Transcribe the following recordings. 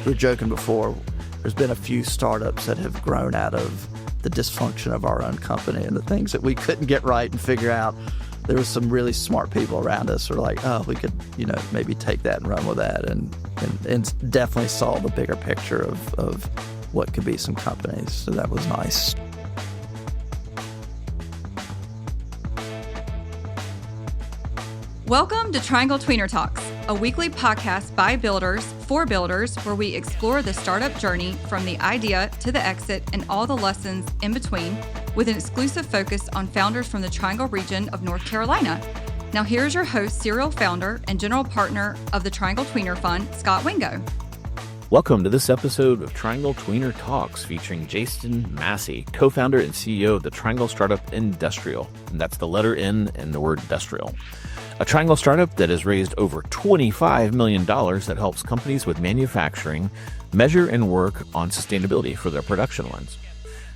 we were joking before, there's been a few startups that have grown out of the dysfunction of our own company and the things that we couldn't get right and figure out. There was some really smart people around us who were like, oh, we could, maybe take that and run with that, and definitely saw the bigger picture of what could be some companies. So that was nice. Welcome to Triangle Tweener Talks, a weekly podcast by builders for builders where we explore the startup journey from the idea to the exit and all the lessons in between, with an exclusive focus on founders from the Triangle region of North Carolina. Now here's your host, serial founder and general partner of the Triangle Tweener Fund, Scott Wingo. Welcome to this episode of Triangle Tweener Talks featuring Jason Massey, co-founder and CEO of the Triangle startup Ndustrial, and that's the letter N and the word industrial. A Triangle startup that has raised over $25 million that helps companies with manufacturing measure and work on sustainability for their production lines.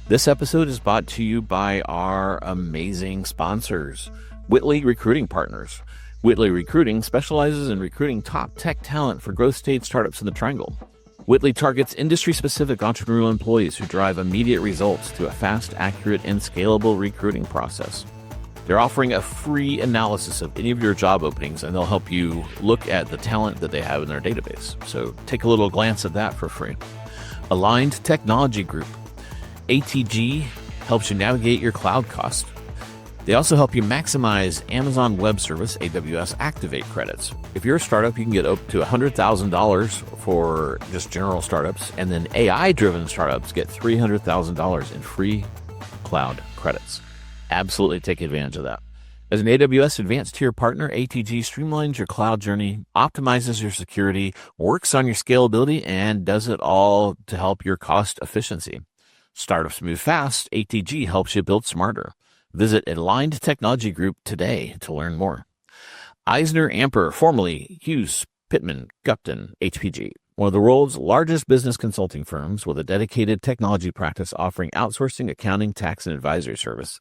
This episode is brought to you by our amazing sponsors, Whitley Recruiting Partners. Whitley Recruiting specializes in recruiting top tech talent for growth stage startups in the Triangle. Whitley targets industry-specific entrepreneurial employees who drive immediate results through a fast, accurate, and scalable recruiting process. They're offering a free analysis of any of your job openings, and they'll help you look at the talent that they have in their database. So take a little glance at that for free. Aligned Technology Group. ATG helps you navigate your cloud costs. They also help you maximize Amazon Web Service, AWS Activate credits. If you're a startup, you can get up to $100,000 for just general startups, and then AI-driven startups get $300,000 in free cloud credits. Absolutely take advantage of that. As an AWS Advanced Tier partner, ATG streamlines your cloud journey, optimizes your security, works on your scalability, and does it all to help your cost efficiency. Startups move fast. ATG helps you build smarter. Visit Aligned Technology Group today to learn more. EisnerAmper, formerly Hughes, Pittman, Gupton, HPG, one of the world's largest business consulting firms with a dedicated technology practice offering outsourcing, accounting, tax, and advisory service.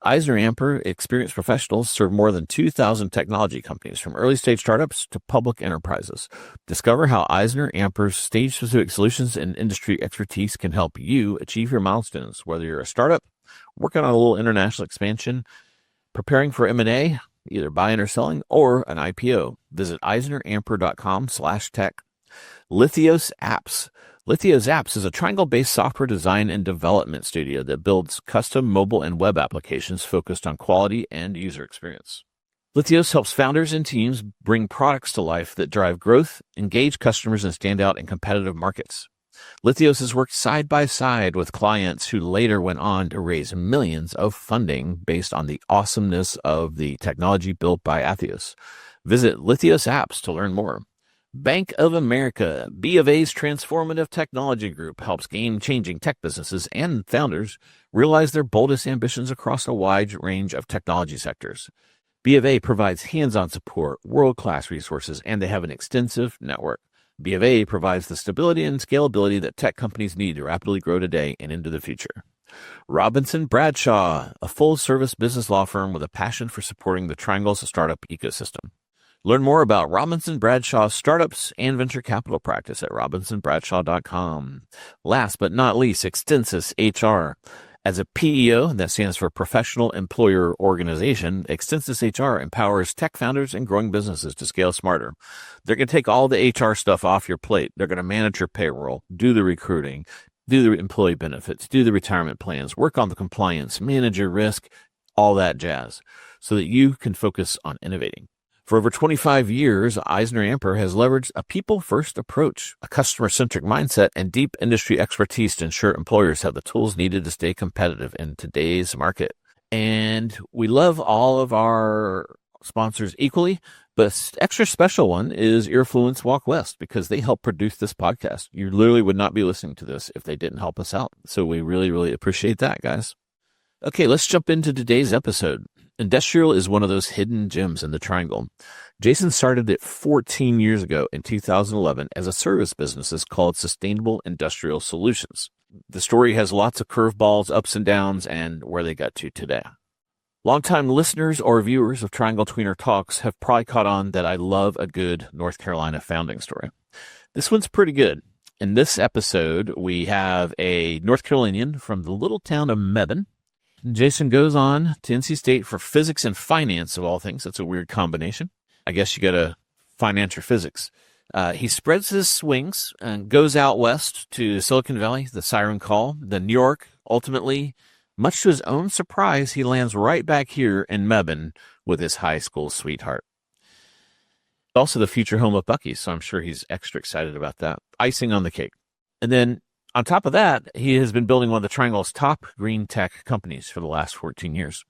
EisnerAmper experienced professionals serve more than 2,000 technology companies, from early-stage startups to public enterprises. Discover how EisnerAmper's stage-specific solutions and industry expertise can help you achieve your milestones, whether you're a startup, working on a little international expansion, preparing for M&A, either buying or selling, or an IPO. Visit EisnerAmper.com/tech. Lithios Apps. Lithios Apps is a Triangle-based software design and development studio that builds custom mobile and web applications focused on quality and user experience. Lithios helps founders and teams bring products to life that drive growth, engage customers, and stand out in competitive markets. Lithios has worked side by side with clients who later went on to raise millions of funding based on the awesomeness of the technology built by Atheos. Visit Lithios Apps to learn more. Bank of America, B of A's transformative technology group, helps game-changing tech businesses and founders realize their boldest ambitions across a wide range of technology sectors. B of A provides hands-on support, world-class resources, and they have an extensive network. B of A provides the stability and scalability that tech companies need to rapidly grow today and into the future. Robinson Bradshaw, a full-service business law firm with a passion for supporting the Triangle's startup ecosystem. Learn more about Robinson Bradshaw's startups and venture capital practice at robinsonbradshaw.com. Last but not least, Extensus HR. As a PEO, that stands for Professional Employer Organization, Extensus HR empowers tech founders and growing businesses to scale smarter. They're going to take all the HR stuff off your plate. They're going to manage your payroll, do the recruiting, do the employee benefits, do the retirement plans, work on the compliance, manage your risk, all that jazz, so that you can focus on innovating. For over 25 years, EisnerAmper has leveraged a people-first approach, a customer-centric mindset, and deep industry expertise to ensure employers have the tools needed to stay competitive in today's market. And we love all of our sponsors equally, but extra special one is Earfluence Walk West, because they help produce this podcast. You literally would not be listening to this if they didn't help us out. So we really, really appreciate that, guys. Okay, let's jump into today's episode. Ndustrial is one of those hidden gems in the Triangle. Jason started it 14 years ago in 2011 as a service business called Sustainable Industrial Solutions. The story has lots of curveballs, ups and downs, and where they got to today. Longtime listeners or viewers of Triangle Tweener Talks have probably caught on that I love a good North Carolina founding story. This one's pretty good. In this episode, we have a North Carolinian from the little town of Mebane. Jason goes on to NC State for physics and finance, of all things. That's a weird combination. I guess you got to finance your physics. He spreads his wings and goes out west to Silicon Valley, the Siren Call, then New York. Ultimately, much to his own surprise, he lands right back here in Mebane with his high school sweetheart. Also the future home of Buc-ee's, so I'm sure he's extra excited about that. Icing on the cake. And then on top of that, he has been building one of the Triangle's top green tech companies for the last 14 years.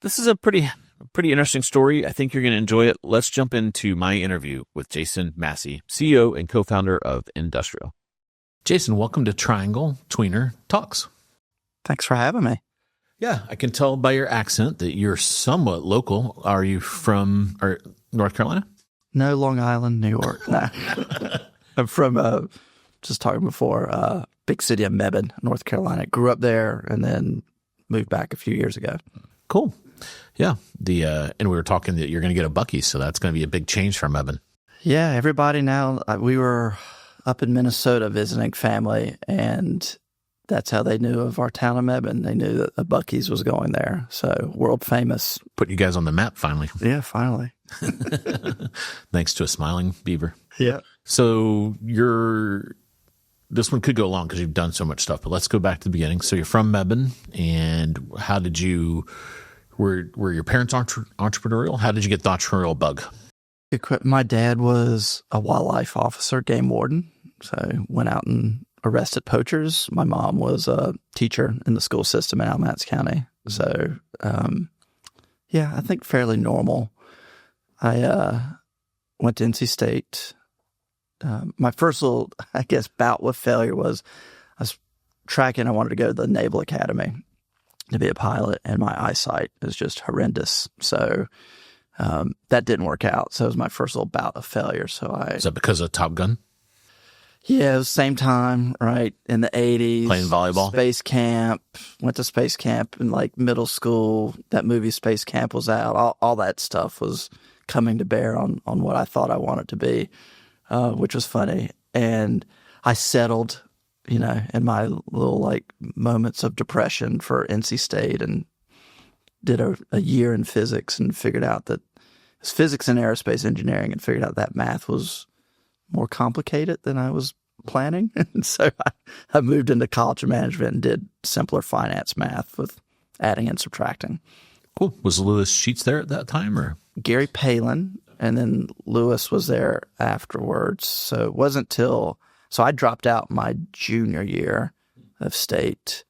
This is a pretty interesting story. I think you're going to enjoy it. Let's jump into my interview with Jason Massey, CEO and co-founder of Ndustrial. Jason, welcome to Triangle Tweener Talks. Thanks for having me. Yeah, I can tell by your accent that you're somewhat local. Are you from North Carolina? No, Long Island, New York. No. I'm from, just talking before, big city of Mebane, North Carolina. Grew up there and then moved back a few years ago. Cool. Yeah. And we were talking that you're going to get a Buc-ee's, so that's going to be a big change for Mebane. Yeah, everybody now, we were up in Minnesota visiting family, and that's how they knew of our town of Mebane. They knew that a Buc-ee's was going there. So world famous. Put you guys on the map finally. Yeah, finally. Thanks to a smiling beaver. Yeah. So this one could go long because you've done so much stuff, but let's go back to the beginning. So you're from Mebane, and how did were your parents entrepreneurial? How did you get the entrepreneurial bug? My dad was a wildlife officer, game warden. So went out and arrested poachers. My mom was a teacher in the school system in Alamance County. So, yeah, I think fairly normal. I went to NC State. My first little, I guess, bout with failure was I was tracking. I wanted to go to the Naval Academy to be a pilot, and my eyesight is just horrendous. So that didn't work out. So it was my first little bout of failure. Is that because of Top Gun? Yeah, it was same time, right, in the 80s. Playing volleyball? Space camp. Went to space camp in, middle school. That movie Space Camp was out. All that stuff was coming to bear on what I thought I wanted to be, which was funny. And I settled, in my little, moments of depression for NC State, and did a year in physics and figured out that it's physics and aerospace engineering, and figured out that math was more complicated than I was planning. And so I moved into college management and did simpler finance math with adding and subtracting. Cool. Was Lewis Sheets there at that time, or? Gary Palin, and then Lewis was there afterwards. So it wasn't so I dropped out my junior year of state.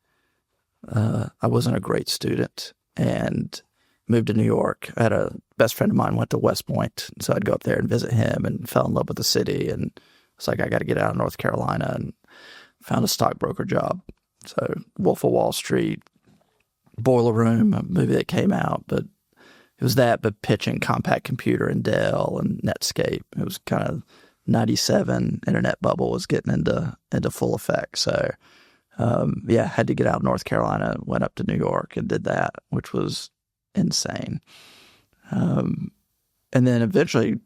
I wasn't a great student and moved to New York. I had a best friend of mine went to West Point, so I'd go up there and visit him, and fell in love with the city. And it's like, I got to get out of North Carolina, and found a stockbroker job. So Wolf of Wall Street, Boiler Room, a movie that came out, but it was that, but pitching Compaq Computer and Dell and Netscape. It was kind of 97, internet bubble was getting into full effect. So had to get out of North Carolina, went up to New York and did that, which was insane. And then eventually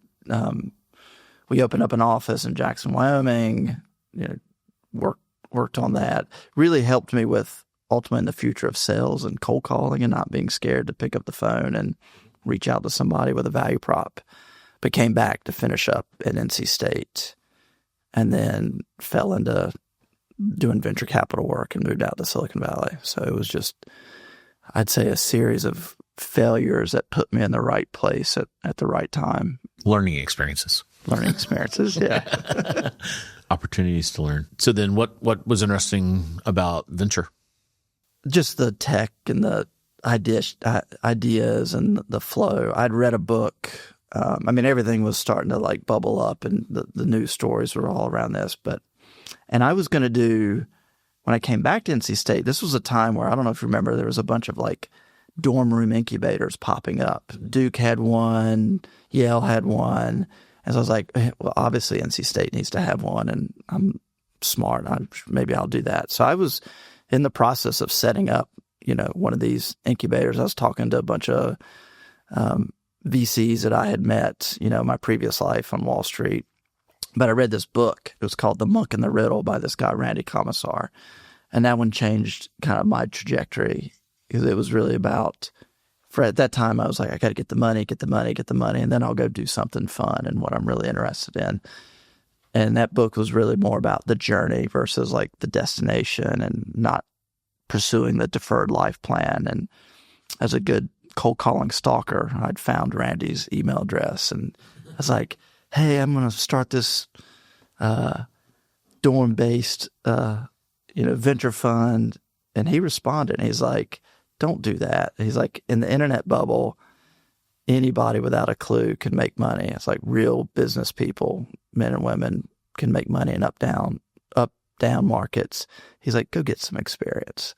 we opened up an office in Jackson, Wyoming, worked on that. Really helped me with ultimately in the future of sales and cold calling, and not being scared to pick up the phone and reach out to somebody with a value prop. But came back to finish up at NC State, and then fell into doing venture capital work and moved out to Silicon Valley. So it was just, I'd say, a series of failures that put me in the right place at the right time. Learning experiences, yeah. Opportunities to learn. So then what was interesting about venture? Just the tech and the ideas and the flow. I'd read a book. Everything was starting to bubble up, and the news stories were all around this. And I was going to do, when I came back to NC State, this was a time where, I don't know if you remember, there was a bunch of dorm room incubators popping up. Duke had one, Yale had one. And so I was like, well, obviously NC State needs to have one, and I'm smart. Maybe I'll do that. So I was in the process of setting up, one of these incubators. I was talking to a bunch of VCs that I had met, my previous life on Wall Street, But I read this book. It was called The Monk and the Riddle by this guy, Randy Commissar. And that one changed kind of my trajectory because it was really about, for at that time, I was like, I got to get the money, and then I'll go do something fun and what I'm really interested in. And that book was really more about the journey versus like the destination and not pursuing the deferred life plan. And as a good cold calling stalker, I'd found Randy's email address and I was like, hey, I'm going to start this dorm-based venture fund. And he responded. And he's like, don't do that. He's like, in the internet bubble, anybody without a clue can make money. It's like real business people, men and women, can make money in up down markets. He's like, go get some experience.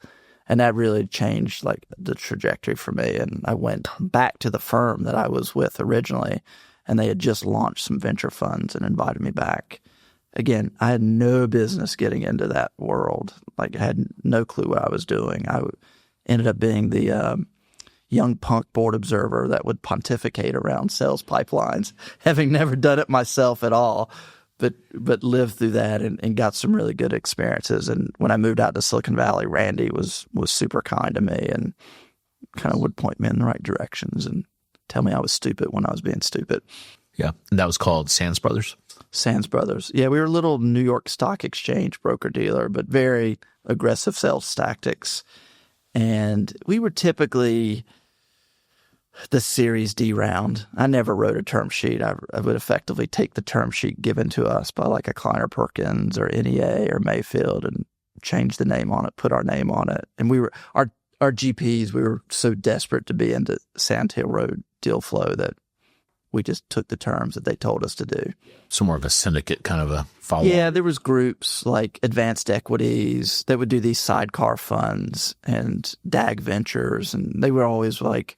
And that really changed like the trajectory for me. And I went back to the firm that I was with originally, and they had just launched some venture funds and invited me back. Again, I had no business getting into that world. Like I had no clue what I was doing. I ended up being the young punk board observer that would pontificate around sales pipelines, having never done it myself at all, but lived through that and got some really good experiences. And when I moved out to Silicon Valley, Randy was super kind to me and kind of would point me in the right directions and tell me I was stupid when I was being stupid. Yeah. And that was called Sands Brothers? Sands Brothers. Yeah, we were a little New York Stock Exchange broker-dealer, but very aggressive sales tactics. And we were typically the Series D round. I never wrote a term sheet. I would effectively take the term sheet given to us by like a Kleiner Perkins or NEA or Mayfield and change the name on it, put our name on it. And we were our GPs, we were so desperate to be into Sand Hill Road deal flow that we just took the terms that they told us to do. So more of a syndicate kind of a follow-up. Yeah, there was groups like Advanced Equities that would do these sidecar funds and DAG Ventures, and they were always like,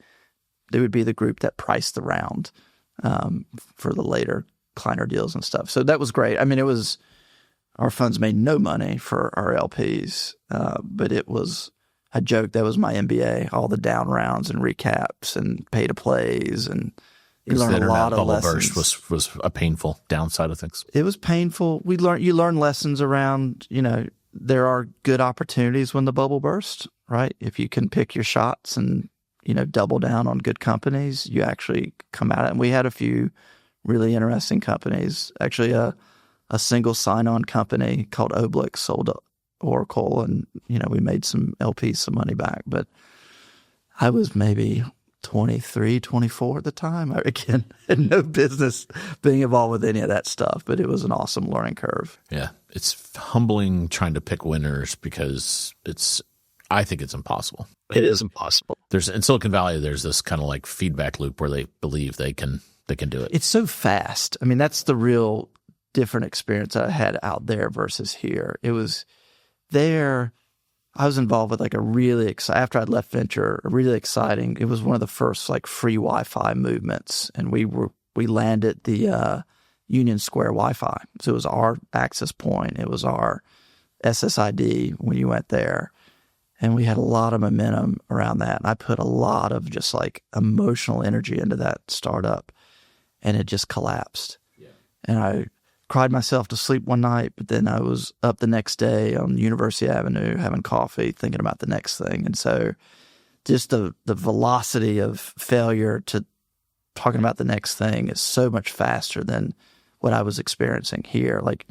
they would be the group that priced the round for the later Kleiner deals and stuff. So that was great. I mean, our funds made no money for our LPs, but it was, I joked, that was my MBA, all the down rounds and recaps and pay to plays, and you learn a lot of lessons. Burst was a painful downside of things. It was painful. You learn lessons around, there are good opportunities when the bubble bursts, right? If you can pick your shots and double down on good companies, you actually come at it. And we had a few really interesting companies. Actually, a single sign-on company called Oblix sold to Oracle, and we made some LPs some money back. But I was maybe 23, 24 at the time. I, again, had no business being involved with any of that stuff, but it was an awesome learning curve. Yeah, it's humbling trying to pick winners because I think it's impossible. It is impossible. In Silicon Valley, there's this kind of like feedback loop where they believe they can do it. It's so fast. I mean, that's the real different experience I had out there versus here. It was there. I was involved with like a really after I'd left venture, a really exciting. It was one of the first like free Wi-Fi movements, and we landed the Union Square Wi-Fi. So it was our access point. It was our SSID when you went there. And we had a lot of momentum around that. And I put a lot of just like emotional energy into that startup, and it just collapsed. Yeah. And I cried myself to sleep one night, but then I was up the next day on University Avenue having coffee, thinking about the next thing. And so just the velocity of failure to talking about the next thing is so much faster than what I was experiencing here. Like,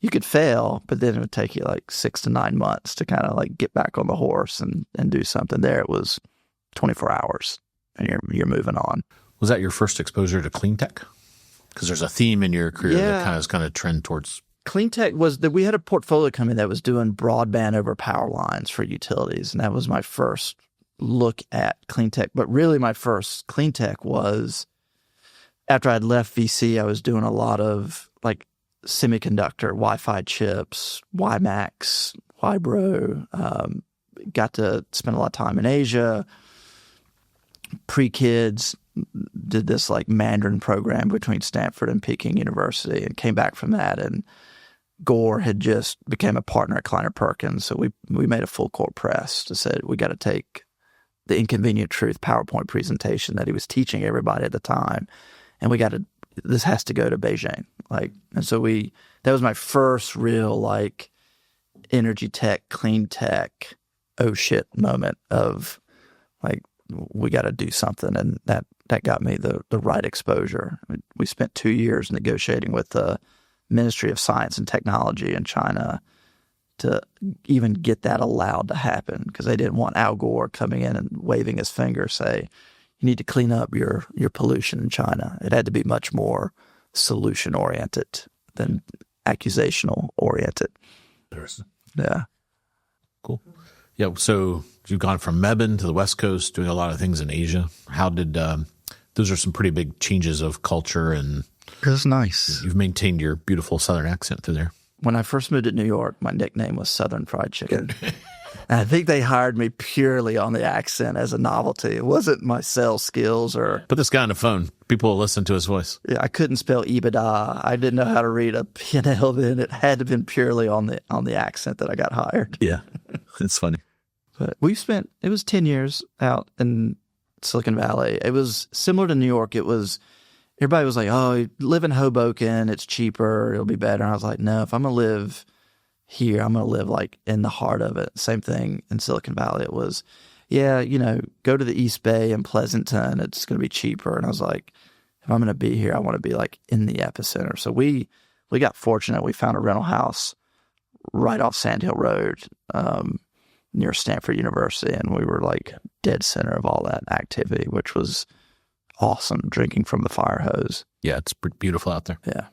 you could fail, but then it would take you like 6 to 9 months to kind of like get back on the horse and do something. There it was 24 hours and you're moving on. Was that your first exposure to clean tech? Because there's a theme in your career that kind of trend towards. Clean tech was that we had a portfolio company that was doing broadband over power lines for utilities. And that was my first look at clean tech. But really my first clean tech was after I'd left VC, I was doing a lot of like semiconductor, Wi-Fi chips, WiMAX, Wibro. Got to spend a lot of time in Asia. Pre-kids, did this like Mandarin program between Stanford and Peking University, and came back from that. And Gore had just became a partner at Kleiner Perkins. So we made a full court press to say we got to take the Inconvenient Truth PowerPoint presentation that he was teaching everybody at the time, and this has to go to Beijing. And so that was my first real like energy tech, clean tech, oh shit moment of like, we got to do something. And that got me the right exposure. We spent 2 years negotiating with the Ministry of Science and Technology in China to even get that allowed to happen, because they didn't want Al Gore coming in and waving his finger, say, you need to clean up your pollution in China. It had to be much more solution-oriented than accusational-oriented. Interesting. Yeah. Cool. Yeah, so you've gone from Mebane to the West Coast, doing a lot of things in Asia. How did those are some pretty big changes of culture, and It was nice. you've maintained your beautiful Southern accent through there. When I first moved to New York, my nickname was Southern Fried Chicken. And I think they hired me purely on the accent as a novelty. It wasn't my sales skills or... Put this guy on the phone. People will listen to his voice. Yeah, I couldn't spell EBITDA. I didn't know how to read a P&L then. It had to have been purely on the accent that I got hired. Yeah, it's funny. But it was 10 years out in Silicon Valley. It was similar to New York. Everybody was like, oh, live in Hoboken. It's cheaper. It'll be better. And I was like, no, if I'm going to live here, I'm going to live like in the heart of it. Same thing in Silicon Valley. It was, go to the East Bay and Pleasanton. It's going to be cheaper. And I was like, if I'm going to be here, I want to be like in the epicenter. So we got fortunate. We found a rental house right off Sand Hill Road, near Stanford University. And we were like dead center of all that activity, which was awesome, drinking from the fire hose. Yeah, it's pretty beautiful out there. Yeah.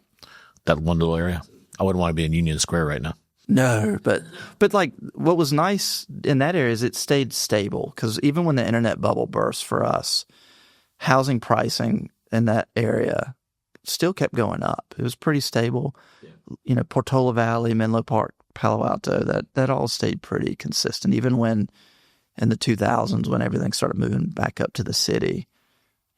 That one little area. I wouldn't want to be in Union Square right now. No, but like what was nice in that area is it stayed stable, because even when the internet bubble burst for us, housing pricing in that area still kept going up. It was pretty stable. Yeah. Portola Valley, Menlo Park, Palo Alto, that all stayed pretty consistent. Even when in the 2000s, when everything started moving back up to the city,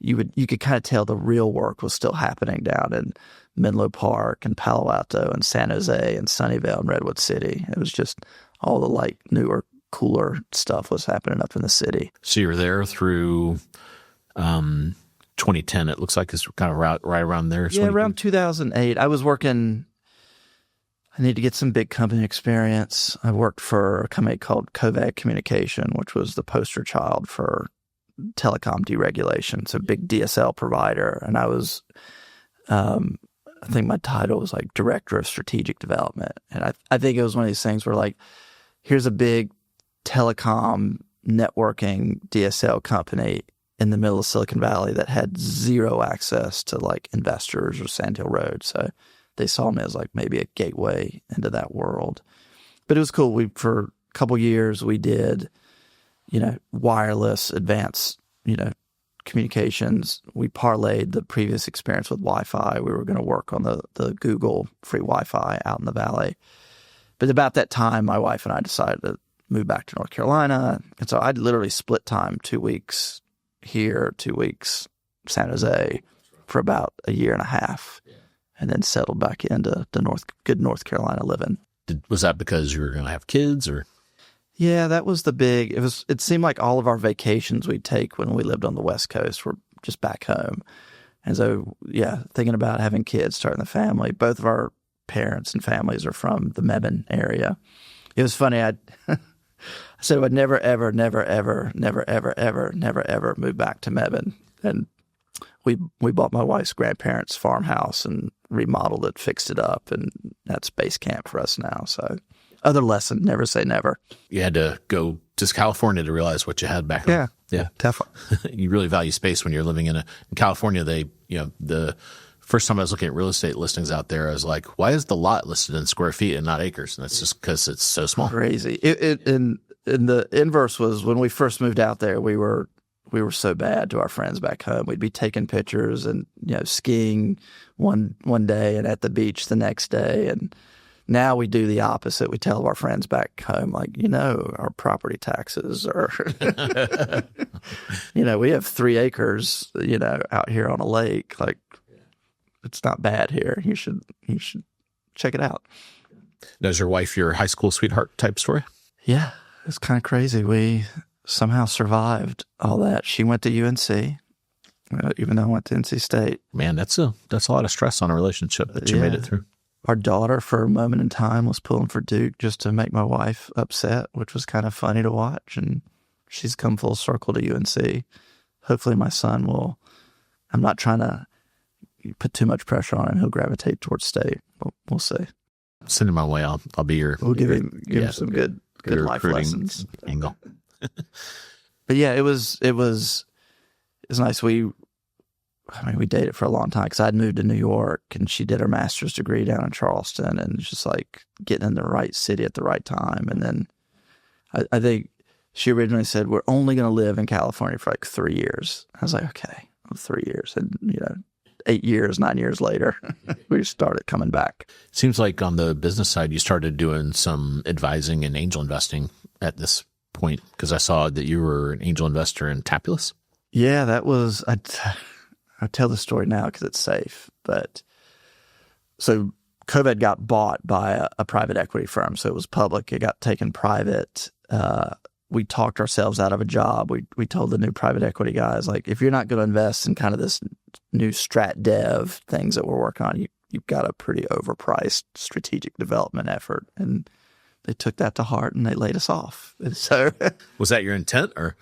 you could kind of tell the real work was still happening down in Menlo Park and Palo Alto and San Jose and Sunnyvale and Redwood City. It was just all the like newer, cooler stuff was happening up in the city. So you're there through 2010. It looks like it's kind of right around there. Yeah, around 2008. I was working. I need to get some big company experience. I worked for a company called Covag Communication, which was the poster child for telecom deregulation. It's a big DSL provider. And I was, I think my title was like Director of Strategic Development. And I think it was one of these things where like, here's a big telecom networking DSL company in the middle of Silicon Valley that had zero access to like investors or Sand Hill Road. So they saw me as like maybe a gateway into that world. But it was cool. For a couple years, we did, wireless advanced, communications. We parlayed the previous experience with Wi-Fi. We were going to work on the Google free Wi-Fi out in the Valley. But about that time, my wife and I decided to move back to North Carolina. And so I'd literally split time 2 weeks here, 2 weeks San Jose for about a year and a half, and then settled back into the good North Carolina living. Was that because you were going to have kids, or? Yeah, that was the big. It seemed like all of our vacations we'd take when we lived on the West Coast were just back home. And so, yeah, thinking about having kids, starting the family. Both of our parents and families are from the Mebane area. It was funny. I said I would never, ever, never, ever, never, ever, ever, never, ever move back to Mebane. And we bought my wife's grandparents' farmhouse and remodeled it, fixed it up, and that's base camp for us now. So, other lesson: never say never. You had to go to California to realize what you had back home. Yeah, definitely. You really value space when you're living in California. The first time I was looking at real estate listings out there, I was like, why is the lot listed in square feet and not acres? And that's just because it's so small. Crazy. And the inverse was when we first moved out there, we were so bad to our friends back home. We'd be taking pictures and skiing one day and at the beach the next day. And now we do the opposite. We tell our friends back home, like, our property taxes are, we have 3 acres, out here on a lake. Like, it's not bad here. You should check it out. Now, is your wife your high school sweetheart type story? Yeah, it's kind of crazy. We somehow survived all that. She went to UNC, even though I went to NC State. Man, that's a lot of stress on a relationship that you made it through. Our daughter, for a moment in time, was pulling for Duke just to make my wife upset, which was kind of funny to watch. And she's come full circle to UNC. Hopefully my son will, I'm not trying to put too much pressure on him. He'll gravitate towards State. We'll see. Send him my way. I'll be your. We'll give him some good life lessons. Angle. But yeah, it was nice. We dated for a long time because I'd moved to New York and she did her master's degree down in Charleston, and it's just like getting in the right city at the right time. And then I think she originally said, we're only going to live in California for like 3 years. I was like, okay, 3 years. And, 9 years later, we started coming back. Seems like on the business side, you started doing some advising and angel investing at this point, because I saw that you were an angel investor in Tapulous. Yeah, that was, I'll tell the story now because it's safe. But so COVID got bought by a private equity firm. So it was public. It got taken private. We talked ourselves out of a job. We told the new private equity guys, like, if you're not going to invest in kind of this new strat dev things that we're working on, you've got a pretty overpriced strategic development effort. And they took that to heart and they laid us off. And so was that your intent, or?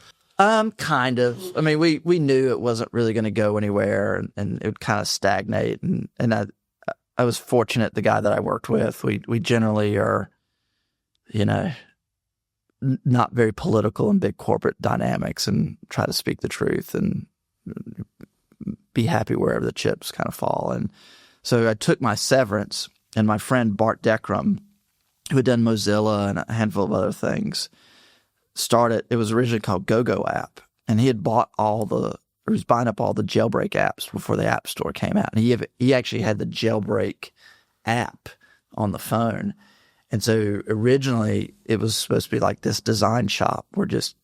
Kind of. I mean, we knew it wasn't really going to go anywhere, and it would kind of stagnate. And I was fortunate. The guy that I worked with, we generally are, not very political in big corporate dynamics, and try to speak the truth and be happy wherever the chips kind of fall. And so I took my severance, and my friend Bart Deckram, who had done Mozilla and a handful of other things, started, it was originally called GoGo app, and he had bought he was buying up all the jailbreak apps before the App Store came out. And he actually had the jailbreak app on the phone. And so originally it was supposed to be like this design shop where just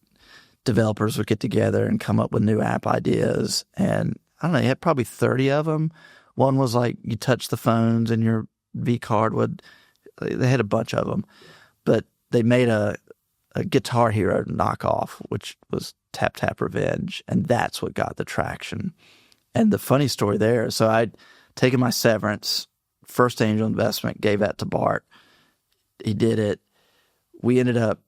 developers would get together and come up with new app ideas. And I don't know, he had probably 30 of them. One was like you touch the phones and your V card they had a bunch of them. But they made a Guitar Hero knockoff, which was Tap Tap Revenge, and that's what got the traction. And the funny story there, so I'd taken my severance, first angel investment, gave that to Bart. He did it. We ended up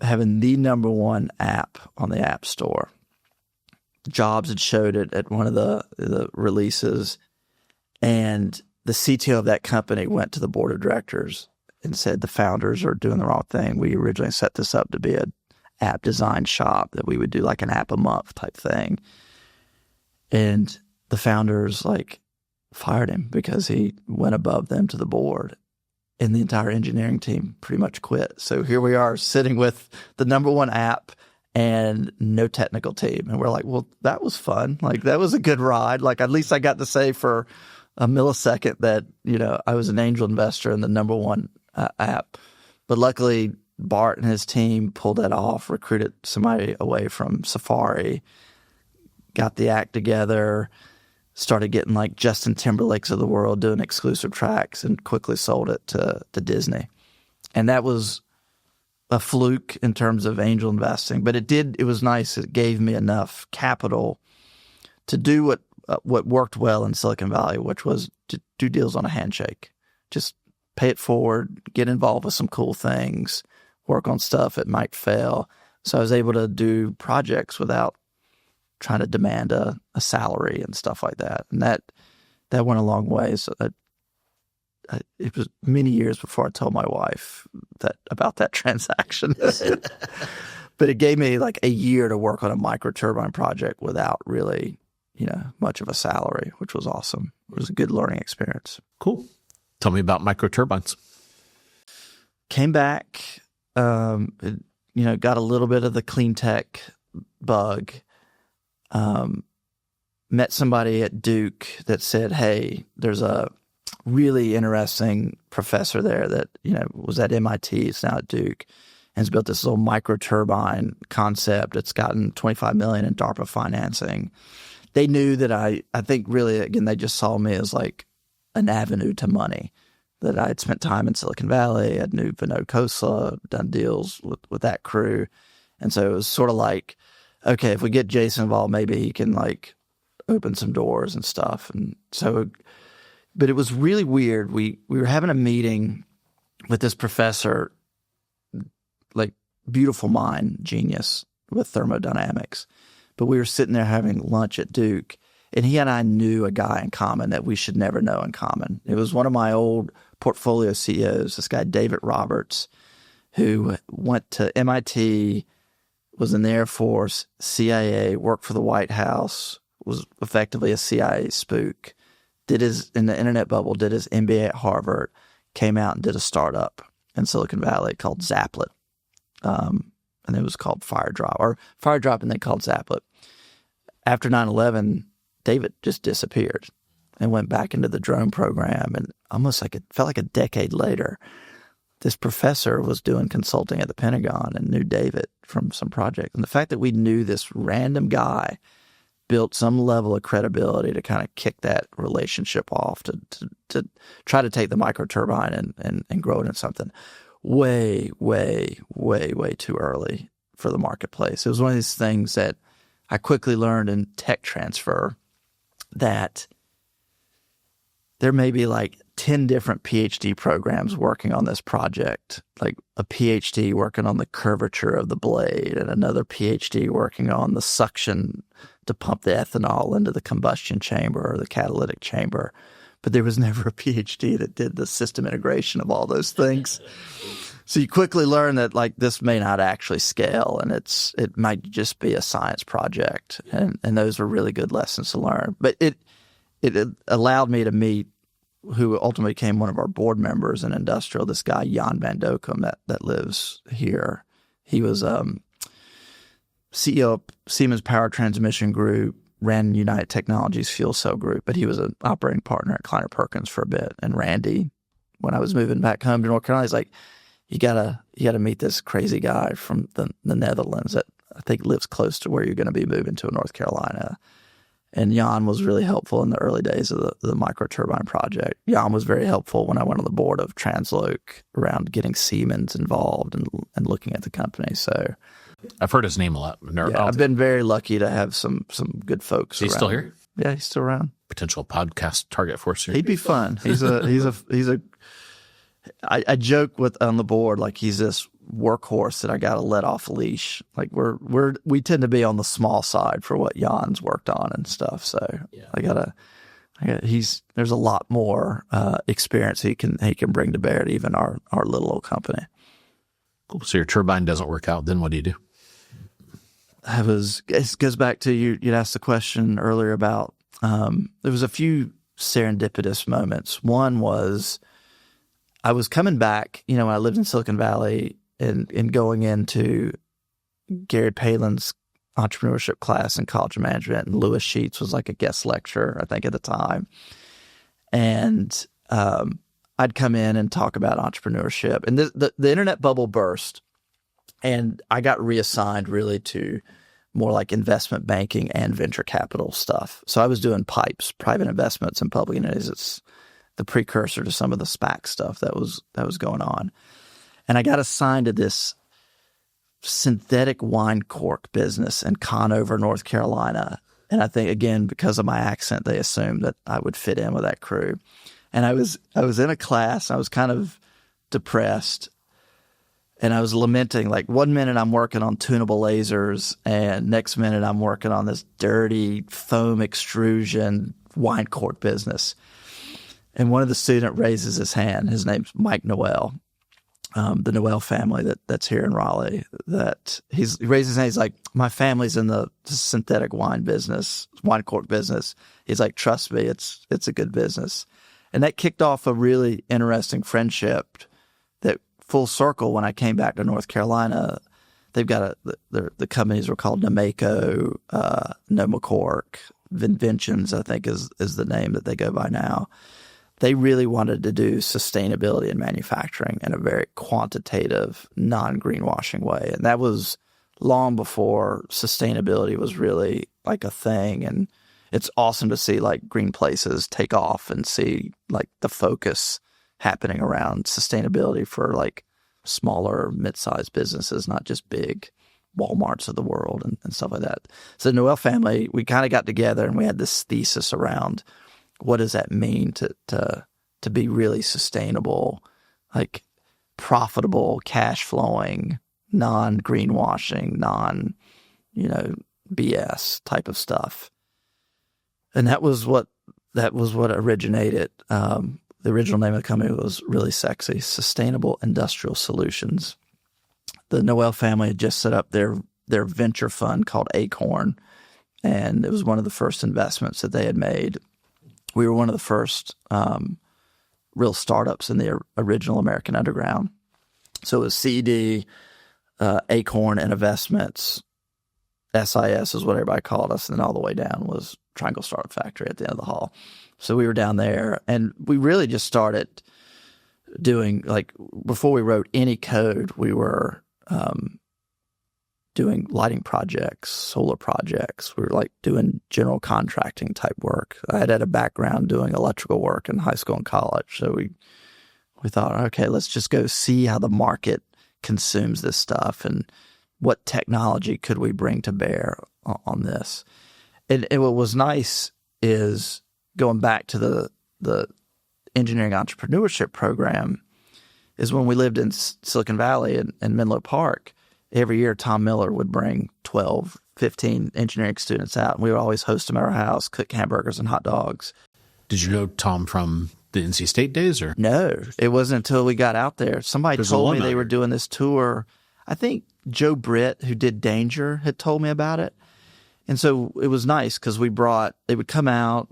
having the number one app on the App Store. Jobs had showed it at one of the releases, and the CTO of that company went to the board of directors and said, the founders are doing the wrong thing. We originally set this up to be an app design shop that we would do like an app a month type thing. And the founders fired him because he went above them to the board, and the entire engineering team pretty much quit. So here we are sitting with the number one app and no technical team. And we're like, well, that was fun. That was a good ride. At least I got to say for a millisecond that, I was an angel investor in the number one app. But luckily, Bart and his team pulled that off, recruited somebody away from Safari, got the act together, started getting Justin Timberlake's of the world doing exclusive tracks, and quickly sold it to Disney. And that was a fluke in terms of angel investing, but it was nice. It gave me enough capital to do what worked well in Silicon Valley, which was to do deals on a handshake. Just pay it forward, get involved with some cool things, work on stuff that might fail. So I was able to do projects without trying to demand a salary and stuff like that. And that went a long way. So it was many years before I told my wife about that transaction. But it gave me a year to work on a microturbine project without really, much of a salary, which was awesome. It was a good learning experience. Cool. Tell me about microturbines. Came back, got a little bit of the clean tech bug. Met somebody at Duke that said, hey, there's a really interesting professor there that, was at MIT, it's now at Duke, and has built this little microturbine concept. It's gotten $25 million in DARPA financing. They knew that I think really, again, they just saw me as an avenue to money, that I had spent time in Silicon Valley. I knew Vinod Khosla, done deals with that crew. And so it was sort of okay, if we get Jason involved, maybe he can opened some doors and stuff. And so, but it was really weird. We were having a meeting with this professor, like beautiful mind, genius with thermodynamics. But we were sitting there having lunch at Duke, and he and I knew a guy in common that we should never know in common. It was one of my old portfolio CEOs, this guy, David Roberts, who went to MIT, was in the Air Force, CIA, worked for the White House, was effectively a CIA spook, in the internet bubble, did his MBA at Harvard, came out and did a startup in Silicon Valley called Zaplet. And it was called Firedrop, and they called Zaplet. After 9/11, David just disappeared and went back into the drone program. And almost like it felt like a decade later, this professor was doing consulting at the Pentagon and knew David from some project. And the fact that we knew this random guy built some level of credibility to kind of kick that relationship off, to try to take the microturbine and grow it into something way, way, way, way too early for the marketplace. It was one of these things that I quickly learned in tech transfer, that there may be like 10 different PhD programs working on this project, like a PhD working on the curvature of the blade and another PhD working on the suction to pump the ethanol into the combustion chamber or the catalytic chamber. But there was never a PhD that did the system integration of all those things. So you quickly learn that like this may not actually scale, and it might just be a science project. And those were really good lessons to learn. But it allowed me to meet who ultimately became one of our board members in Industrial, this guy, Jan van Dokum, that lives here. He was CEO of Siemens Power Transmission Group, ran United Technologies Fuel Cell Group, but he was an operating partner at Kleiner Perkins for a bit. And Randy, when I was moving back home to North Carolina, he's like, you gotta meet this crazy guy from the Netherlands that I think lives close to where you're going to be moving to in North Carolina. And Jan was really helpful in the early days of the microturbine project. Jan was very helpful when I went on the board of Transloc around getting Siemens involved and looking at the company. So I've heard his name a lot. I've been very lucky to have some good folks. Is he still here? Yeah, he's still around. Potential podcast target for us here. He'd be fun. I joke on the board, like he's this workhorse that I got to let off leash. Like we tend to be on the small side for what Jan's worked on and stuff. So yeah. There's a lot more experience he can bring to bear to even our little old company. Cool. So your turbine doesn't work out, then what do you do? It goes back to you'd asked the question earlier about, there was a few serendipitous moments. One was I was coming back, when I lived in Silicon Valley and going into Gary Palin's entrepreneurship class in College of Management, and Lewis Sheets was like a guest lecturer, I think, at the time. And I'd come in and talk about entrepreneurship. And the internet bubble burst, and I got reassigned really to more like investment banking and venture capital stuff. So I was doing PIPEs, private investments and public entities. It's the precursor to some of the SPAC stuff that was going on. And I got assigned to this synthetic wine cork business in Conover, North Carolina. And I think, again, because of my accent, they assumed that I would fit in with that crew. And I was in a class, I was kind of depressed, and I was lamenting, like, one minute I'm working on tunable lasers, and next minute I'm working on this dirty foam extrusion wine cork business. And one of the students raises his hand. His name's Mike Noel, the Noel family that's here in Raleigh. He raises his hand. He's like, my family's in the synthetic wine cork business. He's like, trust me, it's a good business. And that kicked off a really interesting friendship that full circle when I came back to North Carolina. They've got the companies were called Nameco, Nomacork, Vinventions, I think is the name that they go by now. They really wanted to do sustainability in manufacturing in a very quantitative, non-greenwashing way. And that was long before sustainability was really like a thing. And it's awesome to see like green places take off and see like the focus happening around sustainability for like smaller, mid-sized businesses, not just big Walmarts of the world and stuff like that. So the Noel family, we kind of got together and we had this thesis around what does that mean to be really sustainable, like profitable, cash flowing, non-greenwashing, BS type of stuff. And that was what originated. The original name of the company was really sexy, Sustainable Industrial Solutions. The Noel family had just set up their venture fund called Acorn, and it was one of the first investments that they had made. We were one of the first real startups in the original American Underground. So it was CD, Acorn, and Investments. SIS is what everybody called us, and then all the way down was Triangle Startup Factory at the end of the hall. So we were down there, and we really just started doing, like, before we wrote any code, we were doing lighting projects, solar projects. We were like doing general contracting type work. I had a background doing electrical work in high school and college. So we thought, okay, let's just go see how the market consumes this stuff and what technology could we bring to bear on this. And what was nice is going back to the engineering entrepreneurship program is when we lived in Silicon Valley in Menlo Park, every year Tom Miller would bring 12, 15 engineering students out, and we would always host them at our house, cook hamburgers and hot dogs. Did you know Tom from the NC State days? Or no, it wasn't until we got out there. Somebody told me they were doing this tour. I think Joe Britt, who did Danger, had told me about it. And so it was nice because they would come out,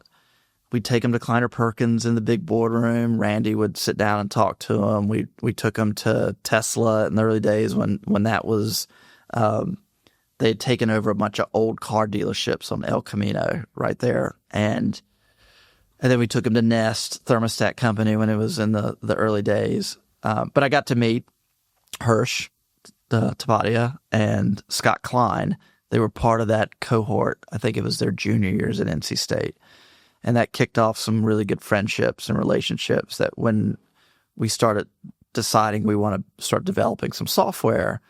we'd take them to Kleiner Perkins in the big boardroom. Randy would sit down and talk to them. We took them to Tesla in the early days when that was, they had taken over a bunch of old car dealerships on El Camino right there. And then we took them to Nest Thermostat Company when it was in the early days. But I got to meet Hirsch, Tapatia, and Scott Klein. They were part of that cohort. I think it was their junior years at NC State. And that kicked off some really good friendships and relationships that when we started deciding we want to start developing some software,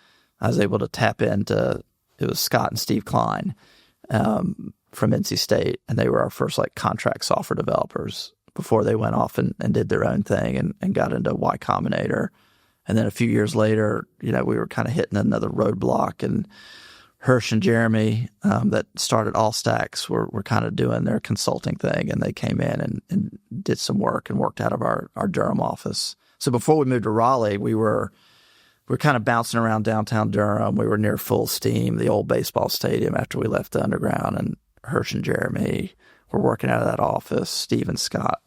I was able to tap into, it was Scott and Steve Klein from NC State. And they were our first like contract software developers before they went off and did their own thing and got into Y Combinator. And then a few years later, we were kind of hitting another roadblock, and Hirsch and Jeremy that started Allstacks were kind of doing their consulting thing, and they came in and did some work and worked out of our Durham office. So before we moved to Raleigh, we were kind of bouncing around downtown Durham. We were near Full Steam, the old baseball stadium, after we left the Underground, and Hirsch and Jeremy were working out of that office. Steve and Scott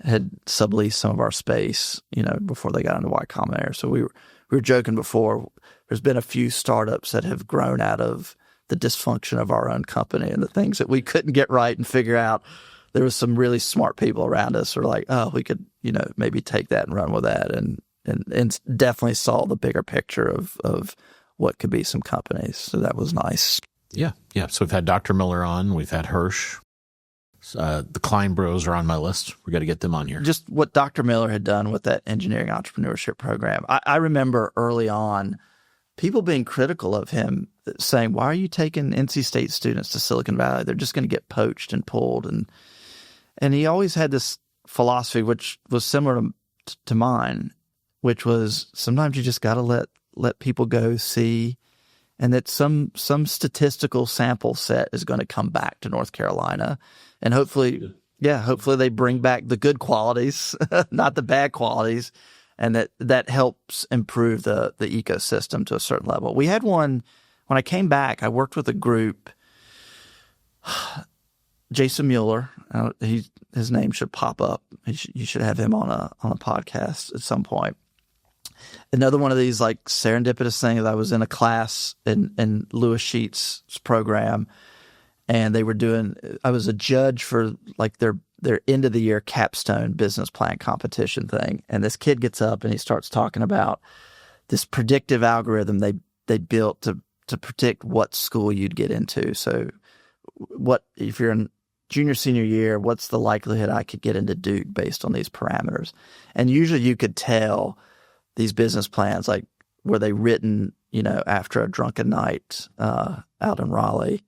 had subleased some of our space, before they got into Y Combinator. So we were joking before, there's been a few startups that have grown out of the dysfunction of our own company and the things that we couldn't get right and figure out. There was some really smart people around us who were like, oh, we could, maybe take that and run with that, and definitely saw the bigger picture of what could be some companies. So that was nice. Yeah. So we've had Dr. Miller on, we've had Hirsch. The Klein Bros are on my list. We got to get them on here. Just what Dr. Miller had done with that engineering entrepreneurship program. I remember early on people being critical of him, saying, why are you taking NC State students to Silicon Valley? They're just going to get poached and pulled. And he always had this philosophy, which was similar to mine, which was sometimes you just got to let people go see, and that some statistical sample set is going to come back to North Carolina. And hopefully they bring back the good qualities, not the bad qualities, and that helps improve the ecosystem to a certain level. We had one, when I came back, I worked with a group, Jason Mueller, his name should pop up. You should have him on a podcast at some point. Another one of these like serendipitous things. I was in a class in Lewis Sheets' program, and they were I was a judge for like their end of the year capstone business plan competition thing. And this kid gets up and he starts talking about this predictive algorithm they built to predict what school you'd get into. So what, if you're in junior, senior year, what's the likelihood I could get into Duke based on these parameters? And usually you could tell these business plans, like, were they written after a drunken night out in Raleigh.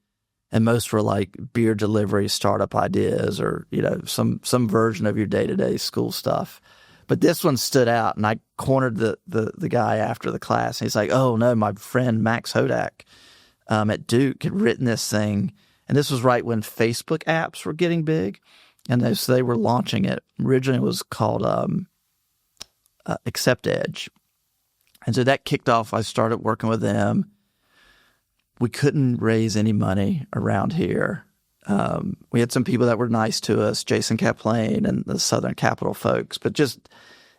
And most were like beer delivery startup ideas or, some version of your day-to-day school stuff. But this one stood out, and I cornered the guy after the class. And he's like, oh, no, my friend Max Hodak at Duke had written this thing. And this was right when Facebook apps were getting big. And they were launching it. Originally it was called Accept Edge. And so that kicked off. I started working with them. We couldn't raise any money around here. We had some people that were nice to us, Jason Kaplan and the Southern Capital folks, but it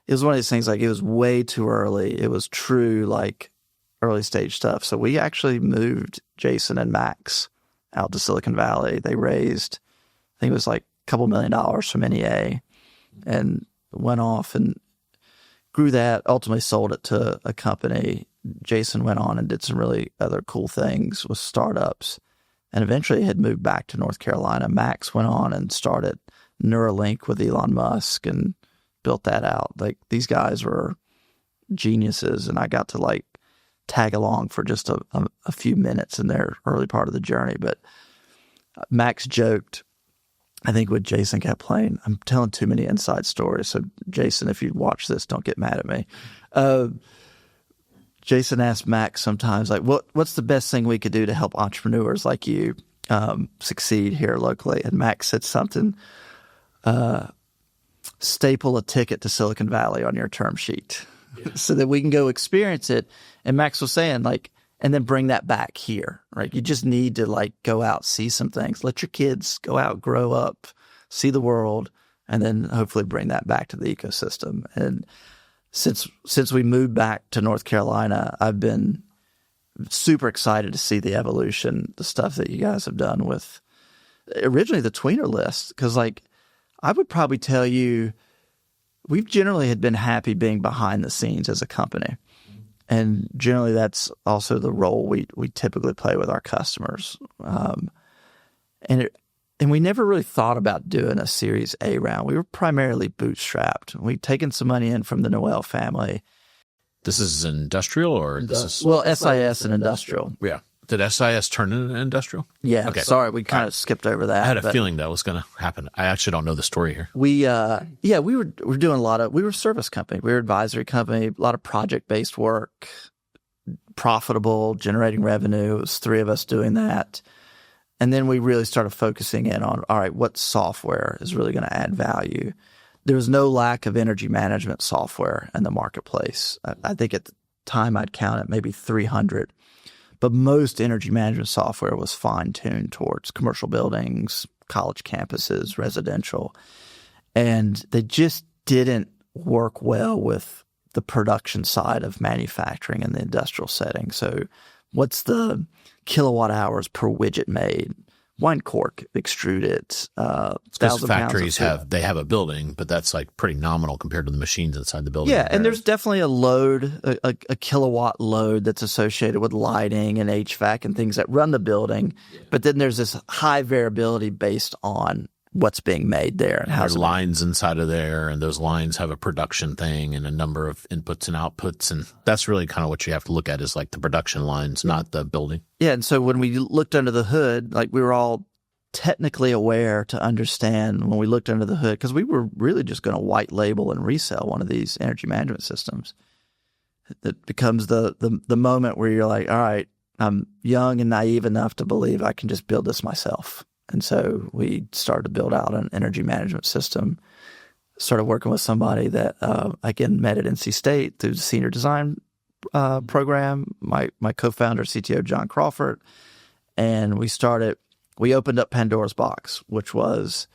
was one of these things like it was way too early. It was true like early stage stuff. So we actually moved Jason and Max out to Silicon Valley. They raised, I think it was like a couple $1 million from NEA and went off and grew that, ultimately sold it to a company. Jason went on and did some really other cool things with startups and eventually had moved back to North Carolina. Max went on and started Neuralink with Elon Musk and built that out. Like these guys were geniuses, and I got to like tag along for just a few minutes in their early part of the journey. But Max joked, I think with Jason Kaplan, I'm telling too many inside stories. So Jason, if you watch this, don't get mad at me. Jason asked Max sometimes, like, what's the best thing we could do to help entrepreneurs like you succeed here locally? And Max said something, staple a ticket to Silicon Valley on your term sheet so that we can go experience it. And Max was saying, like, and then bring that back here, right? You just need to, like, go out, see some things. Let your kids go out, grow up, see the world, and then hopefully bring that back to the ecosystem. And since we moved back to North Carolina, I've been super excited to see the evolution, the stuff that you guys have done with originally the tweener list. Because, like, I would probably tell you, we've generally had been happy being behind the scenes as a company. And generally that's also the role we typically play with our customers. And we never really thought about doing a Series A round. We were primarily bootstrapped. We'd taken some money in from the Noel family. This is industrial or this is? Well, SIS and industrial. Yeah. Did SIS turn into industrial? Yeah. Okay. Sorry, we kind of skipped over that. I had a feeling that was going to happen. I actually don't know the story here. We were doing we were a service company. We were an advisory company, a lot of project-based work, profitable, generating revenue. It was three of us doing that. And then we really started focusing in on, all right, what software is really going to add value? There was no lack of energy management software in the marketplace. I think at the time I'd count it maybe 300. But most energy management software was fine-tuned towards commercial buildings, college campuses, residential. And they just didn't work well with the production side of manufacturing in the industrial setting. So what's the kilowatt hours per widget made? Wine cork extruded. Because factories have a building, but that's like pretty nominal compared to the machines inside the building. Yeah, and there's definitely a load, a kilowatt load that's associated with lighting and HVAC and things that run the building. Yeah. But then there's this high variability based on what's being made there and how there's lines inside of there, and those lines have a production thing and a number of inputs and outputs, and that's really kind of what you have to look at is like the production lines, not the building. Yeah, and so when we looked under the hood, like we were all technically aware to understand when we looked under the hood, because we were really just going to white label and resell one of these energy management systems. It becomes the moment where you're like, all right, I'm young and naive enough to believe I can just build this myself. And so we started to build out an energy management system, started working with somebody that, again, met at NC State through the senior design program, my co-founder, CTO, John Crawford. And we opened up Pandora's box, which was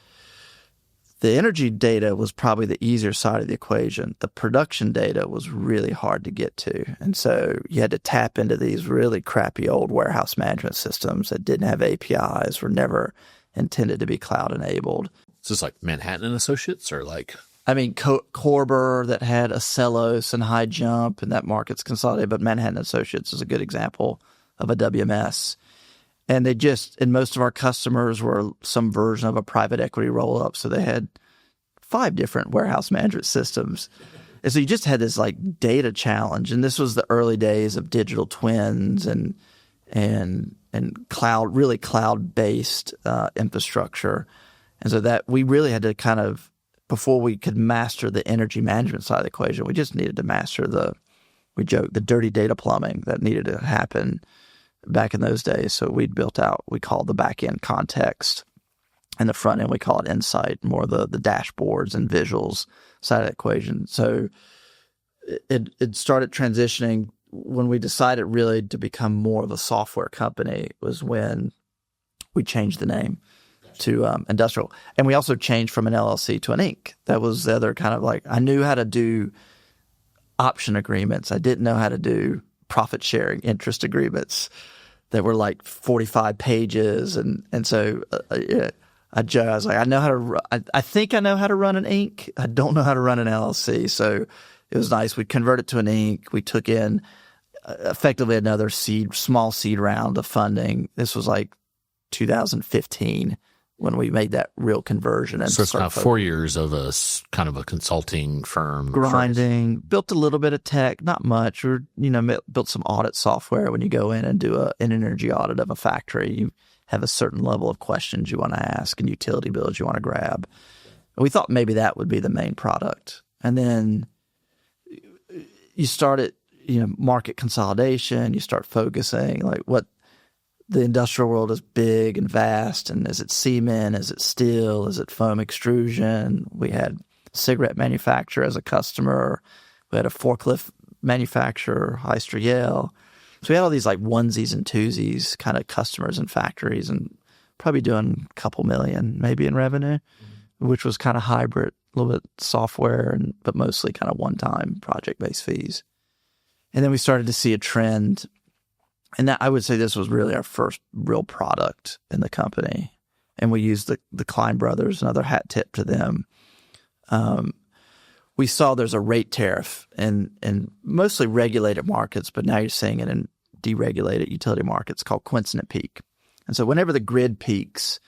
the energy data was probably the easier side of the equation. The production data was really hard to get to. And so you had to tap into these really crappy old warehouse management systems that didn't have APIs, were never intended to be cloud enabled. Is this like Manhattan and Associates or like? I mean, Corber that had Accelos and High Jump, and that market's consolidated, but Manhattan Associates is a good example of a WMS. And and most of our customers were some version of a private equity roll-up. So they had 5 different warehouse management systems. And so you just had this like data challenge, and this was the early days of digital twins and cloud, really cloud-based infrastructure. And so that we really had to kind of, before we could master the energy management side of the equation, we just needed to master the dirty data plumbing that needed to happen back in those days. So we'd built out, we call the back end context, and the front end we call it insight, more the dashboards and visuals side of the equation. So it started transitioning when we decided really to become more of a software company was when we changed the name to Industrial. And we also changed from an LLC to an Inc. That was the other kind of like, I knew how to do option agreements. I didn't know how to do profit sharing interest agreements that were like 45 pages. And so I was like, I think I know how to run an Inc. I don't know how to run an LLC. So it was nice. We converted to an Inc. We took in effectively another small seed round of funding. This was like 2015 when we made that real conversion. And so it's now 4 years of a kind of a consulting firm. Grinding, built a little bit of tech, not much. Or built some audit software. When you go in and do an energy audit of a factory, you have a certain level of questions you want to ask and utility bills you want to grab. And we thought maybe that would be the main product. And then you started, market consolidation. You start focusing like what the industrial world is big and vast. And is it cement? Is it steel? Is it foam extrusion? We had cigarette manufacturer as a customer. We had a forklift manufacturer, Hyster-Yale. So we had all these like onesies and twosies kind of customers and factories, and probably doing a couple million maybe in revenue, which was kind of hybrid, a little bit software, but mostly kind of one-time project-based fees. And then we started to see a trend, and that, I would say this was really our first real product in the company. And we used the Klein brothers, another hat tip to them. We saw there's a rate tariff in mostly regulated markets, but now you're seeing it in deregulated utility markets called Coincident Peak. And so whenever the grid peaks,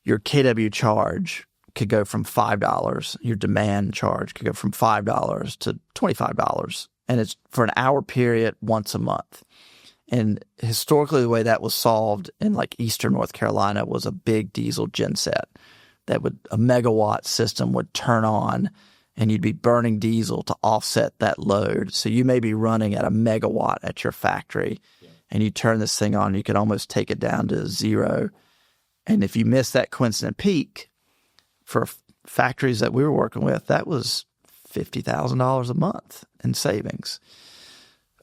your kW charge could go from $5, your demand charge could go from $5 to $25. And it's for an hour period once a month. And historically, the way that was solved in like Eastern North Carolina was a big diesel genset a megawatt system would turn on, and you'd be burning diesel to offset that load. So you may be running at a megawatt at your factory, and you turn this thing on, you could almost take it down to zero. And if you miss that coincident peak, for factories that we were working with, that was $50,000 a month in savings.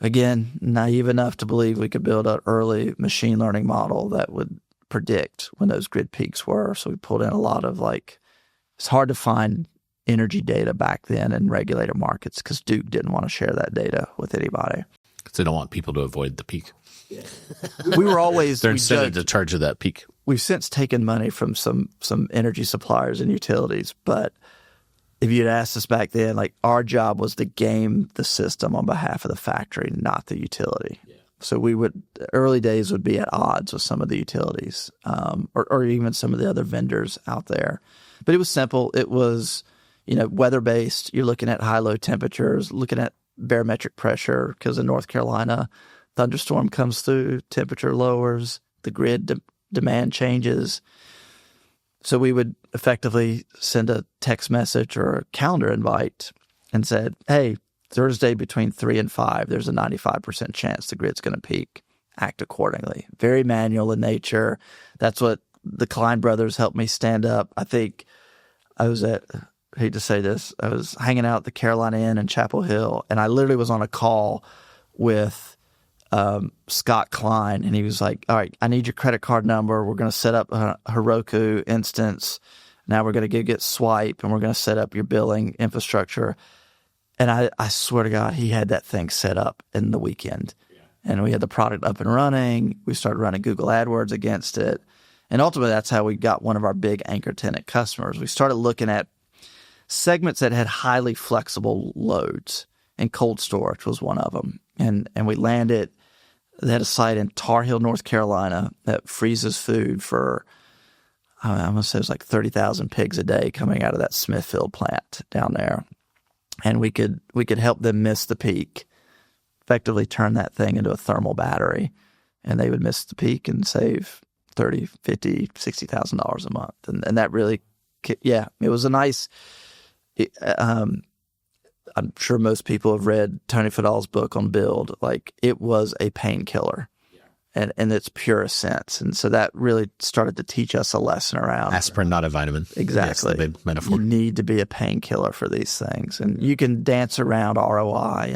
Again, naive enough to believe we could build an early machine learning model that would predict when those grid peaks were. So we pulled in a lot of it's hard to find energy data back then in regulated markets because Duke didn't want to share that data with anybody. Because they don't want people to avoid the peak. Yeah. We were always they're incented to charge of that peak. We've since taken money from some energy suppliers and utilities, but if you'd asked us back then, our job was to game the system on behalf of the factory, not the utility. Yeah. So early days would be at odds with some of the utilities, or even some of the other vendors out there. But it was simple. It was, weather-based. You're looking at high-low temperatures, looking at barometric pressure, because in North Carolina, thunderstorm comes through, temperature lowers, the grid demand changes. So we would effectively send a text message or a calendar invite and said, hey, Thursday between 3 and 5, there's a 95% chance the grid's going to peak. Act accordingly. Very manual in nature. That's what the Klein brothers helped me stand up. I think I hate to say this, I was hanging out at the Carolina Inn in Chapel Hill, and I literally was on a call with Scott Klein, and he was like, all right, I need your credit card number. We're going to set up a Heroku instance. Now we're going to get Swipe, and we're going to set up your billing infrastructure. And I swear to God, he had that thing set up in the weekend. Yeah. And we had the product up and running. We started running Google AdWords against it. And ultimately, that's how we got one of our big anchor tenant customers. We started looking at segments that had highly flexible loads, and cold storage was one of them. And we landed. They had a site in Tar Heel, North Carolina that freezes food for, I'm going to say it was 30,000 pigs a day coming out of that Smithfield plant down there. and we could help them miss the peak, effectively turn that thing into a thermal battery, and they would miss the peak and save $30,000, $50,000, $60,000 a month. And that really, it was a nice, I'm sure most people have read Tony Fadell's book on Build. Like, it was a painkiller in its purest sense. And so that really started to teach us a lesson around aspirin, not a vitamin. Exactly. Yes, the big metaphor. You need to be a painkiller for these things. And you can dance around ROI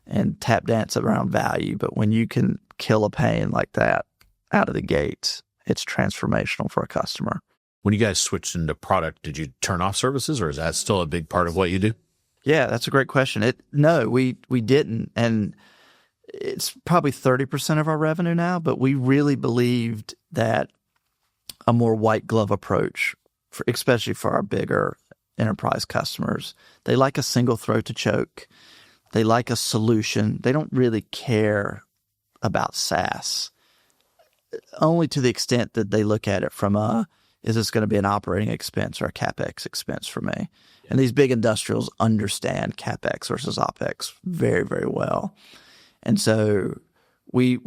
and tap dance around value. But when you can kill a pain like that out of the gates, it's transformational for a customer. When you guys switched into product, did you turn off services, or is that still a big part of what you do? Yeah, that's a great question. No, we didn't. And it's probably 30% of our revenue now, but we really believed that a more white glove approach, especially for our bigger enterprise customers, they like a single throat to choke. They like a solution. They don't really care about SaaS, only to the extent that they look at it from is this going to be an operating expense or a CapEx expense for me? And these big industrials understand CapEx versus OpEx very, very well. And so where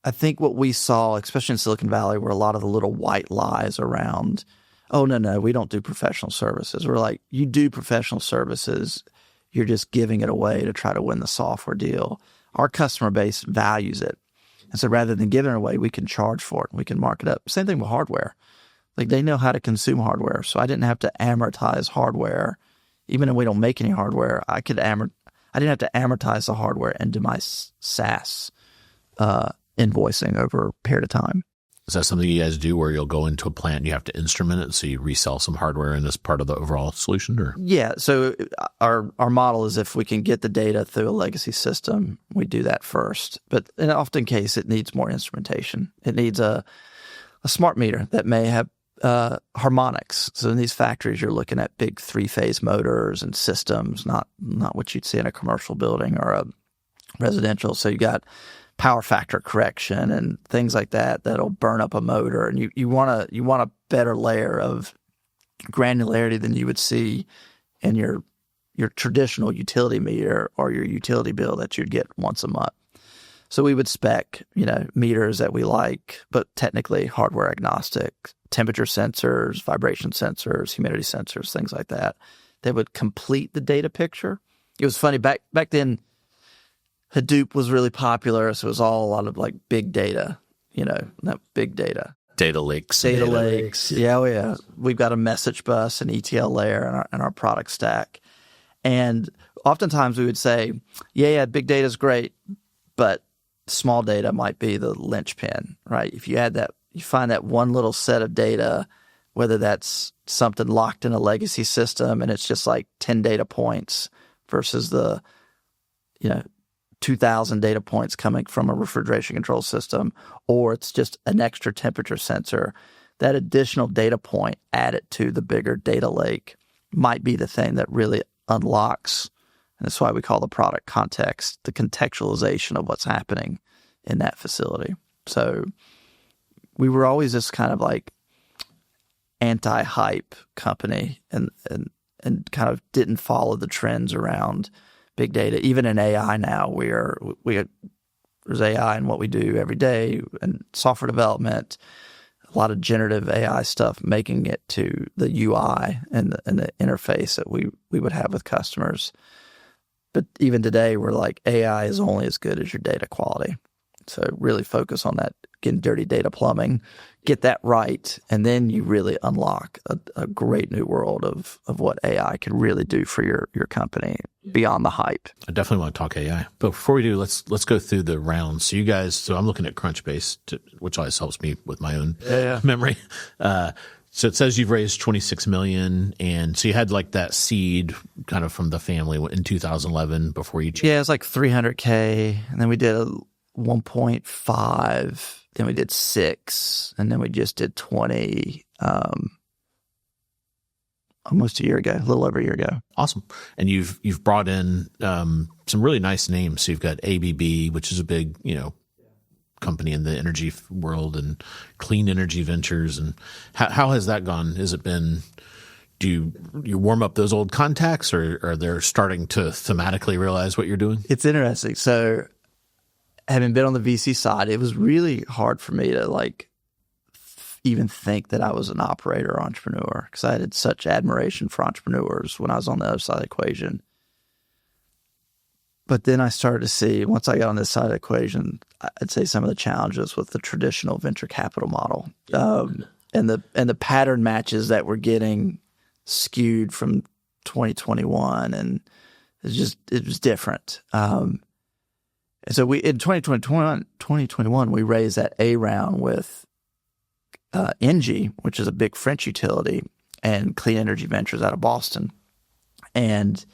I think what we saw, especially in Silicon Valley, were a lot of the little white lies around, oh, no, we don't do professional services. We're like, you do professional services, you're just giving it away to try to win the software deal. Our customer base values it. And so rather than giving it away, we can charge for it. We can mark it up. Same thing with hardware. Like, they know how to consume hardware. So I didn't have to amortize hardware. Even if we don't make any hardware, I didn't have to amortize the hardware into my SaaS invoicing over a period of time. Is that something you guys do where you'll go into a plant and you have to instrument it, so you resell some hardware in this part of the overall solution? Or yeah, so our model is if we can get the data through a legacy system, we do that first. But in often case, it needs more instrumentation. It needs a smart meter that may have harmonics. So in these factories, you're looking at big 3-phase motors and systems, not what you'd see in a commercial building or a residential. So you got power factor correction and things like that'll burn up a motor. And you want a better layer of granularity than you would see in your traditional utility meter or your utility bill that you'd get once a month. So we would spec, meters that we like, but technically hardware agnostic, temperature sensors, vibration sensors, humidity sensors, things like that would complete the data picture. It was funny, back then, Hadoop was really popular, so it was a lot of like big data, not big data. Data lakes. Data lakes. Yeah. We've got a message bus and ETL layer in our product stack. And oftentimes we would say, yeah, big data is great, but small data might be the linchpin, right? If you find that one little set of data, whether that's something locked in a legacy system and it's just like 10 data points versus the, 2,000 data points coming from a refrigeration control system, or it's just an extra temperature sensor, that additional data point added to the bigger data lake might be the thing that really unlocks, and that's why we call the product context, the contextualization of what's happening in that facility. So we were always this kind of like anti-hype company and kind of didn't follow the trends around big data. Even in AI now, there's AI in what we do every day, and software development, a lot of generative AI stuff, making it to the UI and the interface that we would have with customers. But even today, we're like, AI is only as good as your data quality. So really focus on that, getting dirty data plumbing, get that right, and then you really unlock a great new world of what AI can really do for your company beyond the hype. I definitely want to talk AI. But before we do, let's go through the rounds. So you guys, I'm looking at Crunchbase, which always helps me with my own memory. So it says you've raised $26 million, and so you had like that seed kind of from the family in 2011 before you. Yeah, it was like $300K, and then we did a 1.5, then we did 6, and then we just did 20 almost a little over a year ago. Awesome. And you've brought in some really nice names. So you've got ABB, which is a big, company in the energy world, and Clean Energy Ventures. And how has that gone? Has it been do you warm up those old contacts, or they're starting to thematically realize what you're doing? It's interesting. So having been on the VC side, it was really hard for me to like even think that I was an operator or entrepreneur, because I had such admiration for entrepreneurs when I was on the other side of the equation. But then I started to see, once I got on this side of the equation, I'd say some of the challenges with the traditional venture capital model, and the pattern matches that we're getting skewed from 2021, and it was different. And so in 2021, we raised that A round with Engie, which is a big French utility, and Clean Energy Ventures out of Boston. And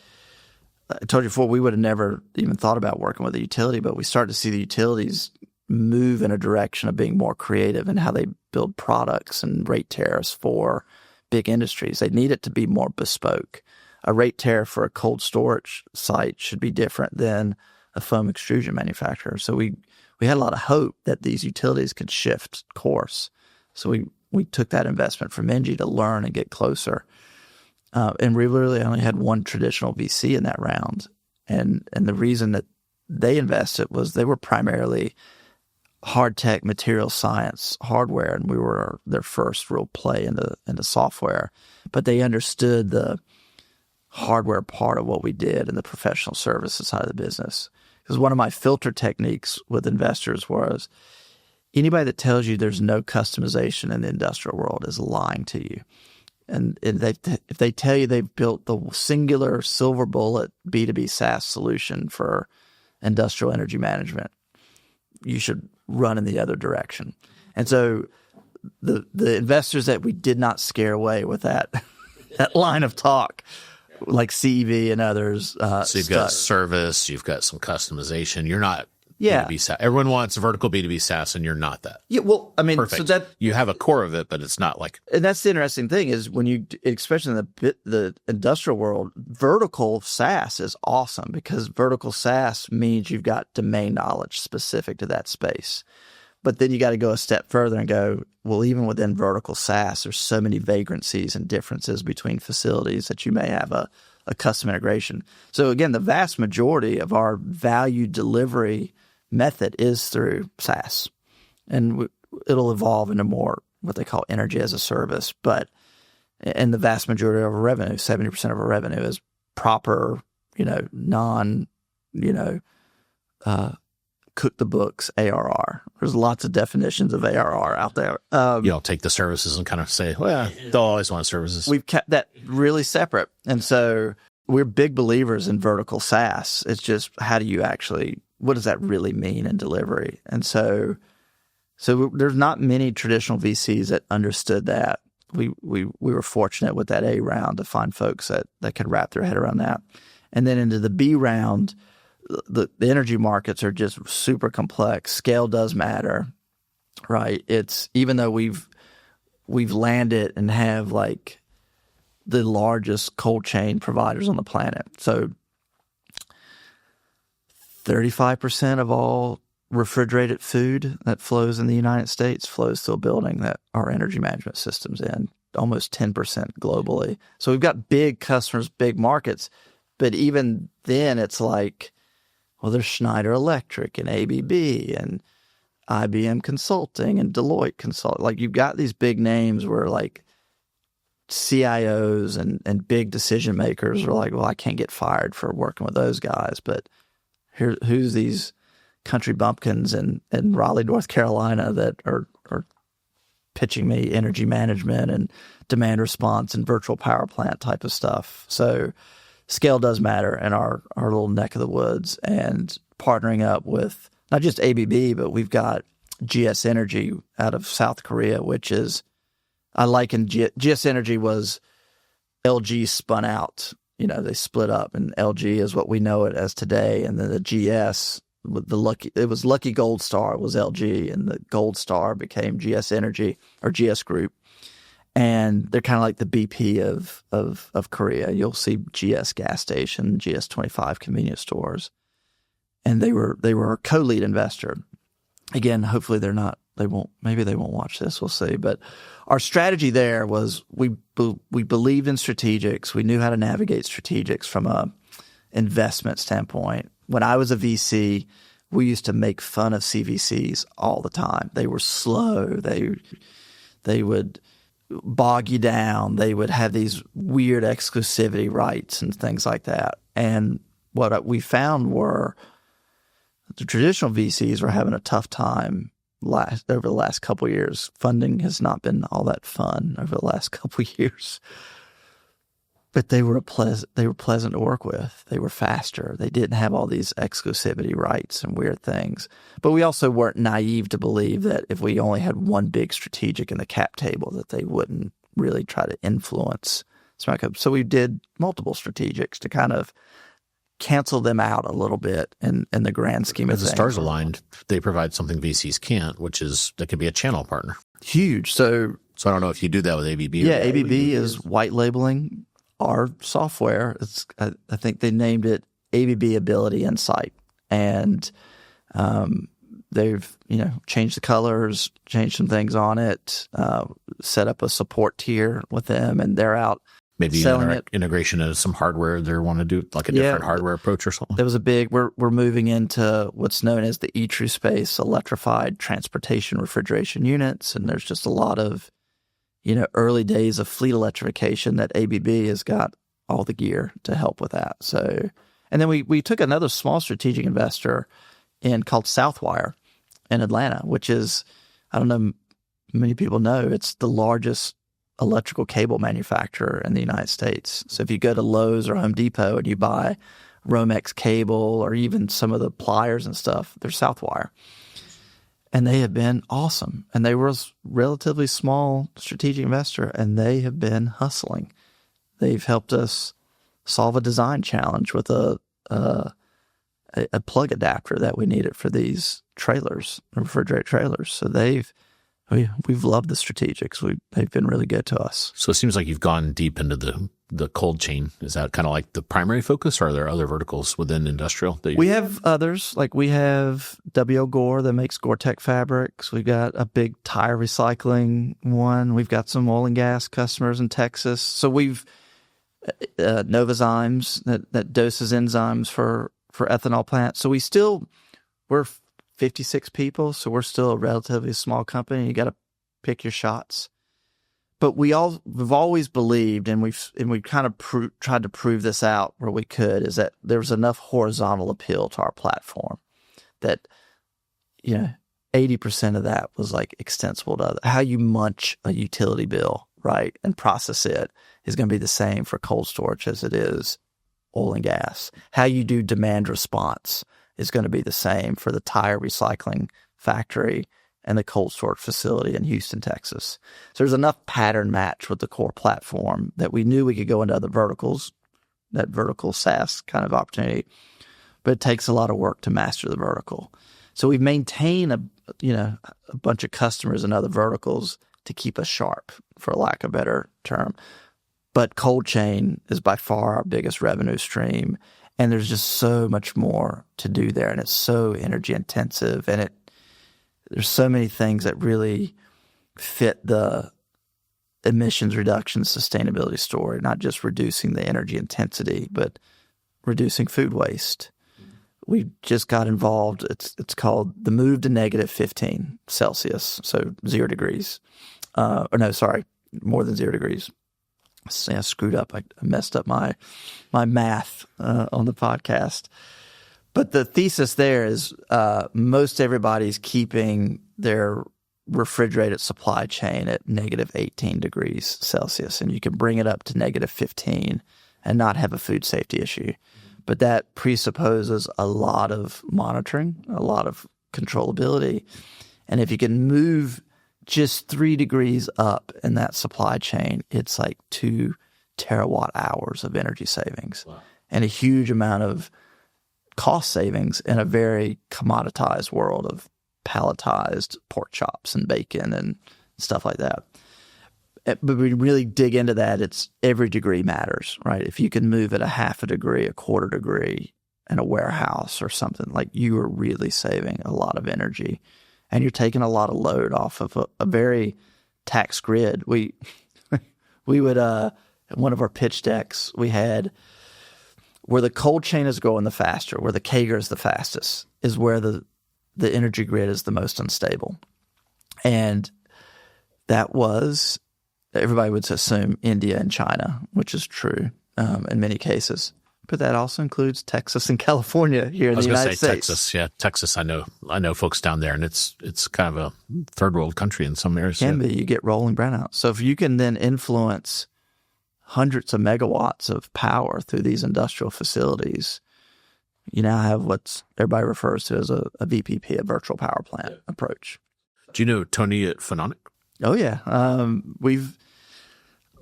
I told you before, we would have never even thought about working with a utility, but we started to see the utilities move in a direction of being more creative in how they build products and rate tariffs for big industries. They need it to be more bespoke. A rate tariff for a cold storage site should be different than a foam extrusion manufacturer. So we had a lot of hope that these utilities could shift course. So we took that investment from Engie to learn and get closer. And we literally only had one traditional VC in that round. And the reason that they invested was they were primarily hard tech, material science, hardware, and we were their first real play into software. But they understood the hardware part of what we did and the professional services side of the business. Because one of my filter techniques with investors was anybody that tells you there's no customization in the industrial world is lying to you. And if they tell you they've built the singular silver bullet B2B SaaS solution for industrial energy management, you should run in the other direction. And so the investors that we did not scare away with that line of talk, like CEV and others. So you've got service, you've got some customization. You're not B2B SaaS. Everyone wants vertical B2B SaaS, and you're not that. Yeah, well, I mean, perfect. So that you have a core of it, but it's not like. And that's the interesting thing is when you, especially in the industrial world, vertical SaaS is awesome because vertical SaaS means you've got domain knowledge specific to that space. But then you got to go a step further and go, well, even within vertical SaaS, there's so many vagrancies and differences between facilities that you may have a custom integration. So again, the vast majority of our value delivery method is through SaaS, and it'll evolve into more what they call energy as a service. But and the vast majority of our revenue, 70% of our revenue, is proper, cook the books ARR. There's lots of definitions of ARR out there. You don't take the services and kind of say, well, they'll always want services. We've kept that really separate, and so we're big believers in vertical SaaS. It's just how do you actually, what does that really mean in delivery? And so there's not many traditional VCs that understood that. We were fortunate with that A round to find folks that could wrap their head around that. And then into the B round, the energy markets are just super complex. Scale does matter, right? It's even though we've landed and have like the largest cold chain providers on the planet. So 35% of all refrigerated food that flows in the United States flows to a building that our energy management system's in, almost 10% globally. So we've got big customers, big markets, but even then it's like, well, there's Schneider Electric and ABB and IBM Consulting and Deloitte Consulting. Like you've got these big names where like CIOs and big decision makers are like, well, I can't get fired for working with those guys, but who's these country bumpkins in Raleigh, North Carolina that are pitching me energy management and demand response and virtual power plant type of stuff. So scale does matter in our little neck of the woods, and partnering up with not just ABB, but we've got GS Energy out of South Korea, which is, I liken GS Energy was LG spun out. They split up, and LG is what we know it as today. And then the GS, it was Lucky Gold Star was LG, and the Gold Star became GS Energy or GS Group. And they're kind of like the BP of Korea. You'll see GS gas station, GS 25 convenience stores, and they were a co-lead investor. Again, hopefully they're not maybe they won't watch this. We'll see. But our strategy there was we believed in strategics. We knew how to navigate strategics from a investment standpoint. When I was a VC, we used to make fun of CVCs all the time. They were slow. They would bog you down. They would have these weird exclusivity rights and things like that. And what we found were the traditional VCs were having a tough time over the last couple of years. Funding has not been all that fun over the last couple of years. But they were pleasant to work with. They were faster. They didn't have all these exclusivity rights and weird things. But we also weren't naive to believe that if we only had one big strategic in the cap table, that they wouldn't really try to influence SmartCo. So we did multiple strategics to kind of cancel them out a little bit in the grand scheme of things. As the stars aligned, they provide something VCs can't, which is that could be a channel partner. Huge. So I don't know if you do that with ABB. Yeah, ABB is white labeling our software. I think they named it ABB Ability Insight, and they've changed the colors, changed some things on it, set up a support tier with them, and they're out maybe selling it. Integration of some hardware they want to do, like a different hardware approach or something. There was a big. We're moving into what's known as the E-True space, electrified transportation refrigeration units, and there's just a lot of early days of fleet electrification that ABB has got all the gear to help with that. So, and then we took another small strategic investor called Southwire in Atlanta, which is, I don't know, many people know, it's the largest electrical cable manufacturer in the United States. So if you go to Lowe's or Home Depot and you buy Romex cable or even some of the pliers and stuff, they're Southwire. And they have been awesome. And they were a relatively small strategic investor, and they have been hustling. They've helped us solve a design challenge with a plug adapter that we needed for these trailers, refrigerated trailers. So we've loved the strategics. They've been really good to us. So it seems like you've gone deep into the cold chain. Is that kind of like the primary focus, or are there other verticals within industrial? We have others. Like we have W.O. Gore that makes Gore-Tex fabrics. We've got a big tire recycling one. We've got some oil and gas customers in Texas. So we've Novozymes that doses enzymes for ethanol plants. So we're 56 people, so we're still a relatively small company. You got to pick your shots. But we've always believed, and we've kind of tried to prove this out where we could, is that there was enough horizontal appeal to our platform that 80% of that was like extensible to how you munch a utility bill, right, and process it is going to be the same for cold storage as it is oil and gas. How you do demand response is going to be the same for the tire recycling factory and the cold storage facility in Houston, Texas. So there's enough pattern match with the core platform that we knew we could go into other verticals, that vertical SaaS kind of opportunity, but it takes a lot of work to master the vertical. So we've maintained a bunch of customers in other verticals to keep us sharp, for lack of a better term. But cold chain is by far our biggest revenue stream, and there's just so much more to do there, and it's so energy intensive, and there's so many things that really fit the emissions reduction sustainability story, not just reducing the energy intensity, but reducing food waste. We just got involved. It's called the move to negative 15 Celsius, so 0 degrees. More than 0 degrees. I screwed up. I messed up my math on the podcast. But the thesis there is most everybody's keeping their refrigerated supply chain at negative 18 degrees Celsius, and you can bring it up to negative 15 and not have a food safety issue. But that presupposes a lot of monitoring, a lot of controllability. And if you can move just 3 degrees up in that supply chain, it's like 2 terawatt hours of energy savings. Wow. And a huge amount of cost savings in a very commoditized world of palletized pork chops and bacon and stuff like that. But we really dig into that. It's every degree matters, right? If you can move it a half a degree, a quarter degree in a warehouse or something, like you are really saving a lot of energy. and you're taking a lot of load off of a very taxed grid. We would, one of our pitch decks we had, where the cold chain is going the faster, where the CAGR is the fastest, is where the energy grid is the most unstable. And that was, everybody would assume India and China, which is true in many cases. But that also includes Texas and California here in the United States. Texas, yeah, Texas. I know folks down there, and it's kind of a third world country in some areas. Can be. You get rolling brownouts. So if you can then influence hundreds of megawatts of power through these industrial facilities, you now have what everybody refers to as a VPP, a virtual power plant approach. Do you know Tony at Phononic? Oh yeah, we've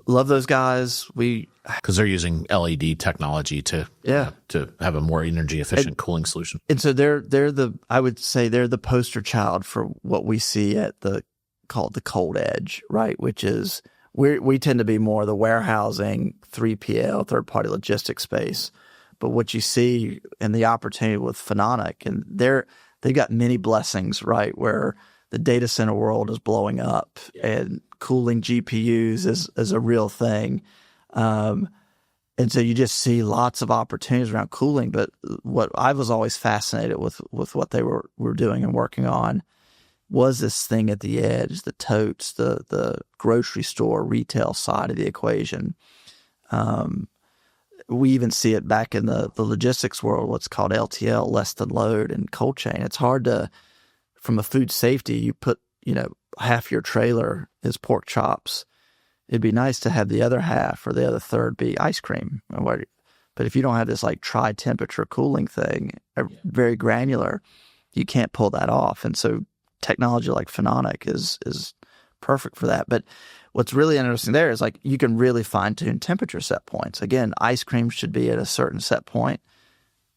loved those guys. Because they're using LED technology to have a more energy efficient cooling solution. And so I would say they're the poster child for what we see at called the cold edge, right? Which is we tend to be more the warehousing, 3PL, third party logistics space. But what you see in the opportunity with Phononic, and they've got many blessings, right? Where the data center world is blowing up and cooling GPUs is a real thing. And so you just see lots of opportunities around cooling. But what I was always fascinated with what they were doing and working on was this thing at the edge, the totes, the grocery store, retail side of the equation. We even see it back in the logistics world, what's called LTL, less than load, and cold chain. It's hard to, from a food safety, you put, half your trailer is pork chops. It'd be nice to have the other half or the other third be ice cream. But if you don't have this like tri-temperature cooling thing, very granular, you can't pull that off. And so technology like Phononic is perfect for that. But what's really interesting there is like you can really fine-tune temperature set points. Again, ice cream should be at a certain set point.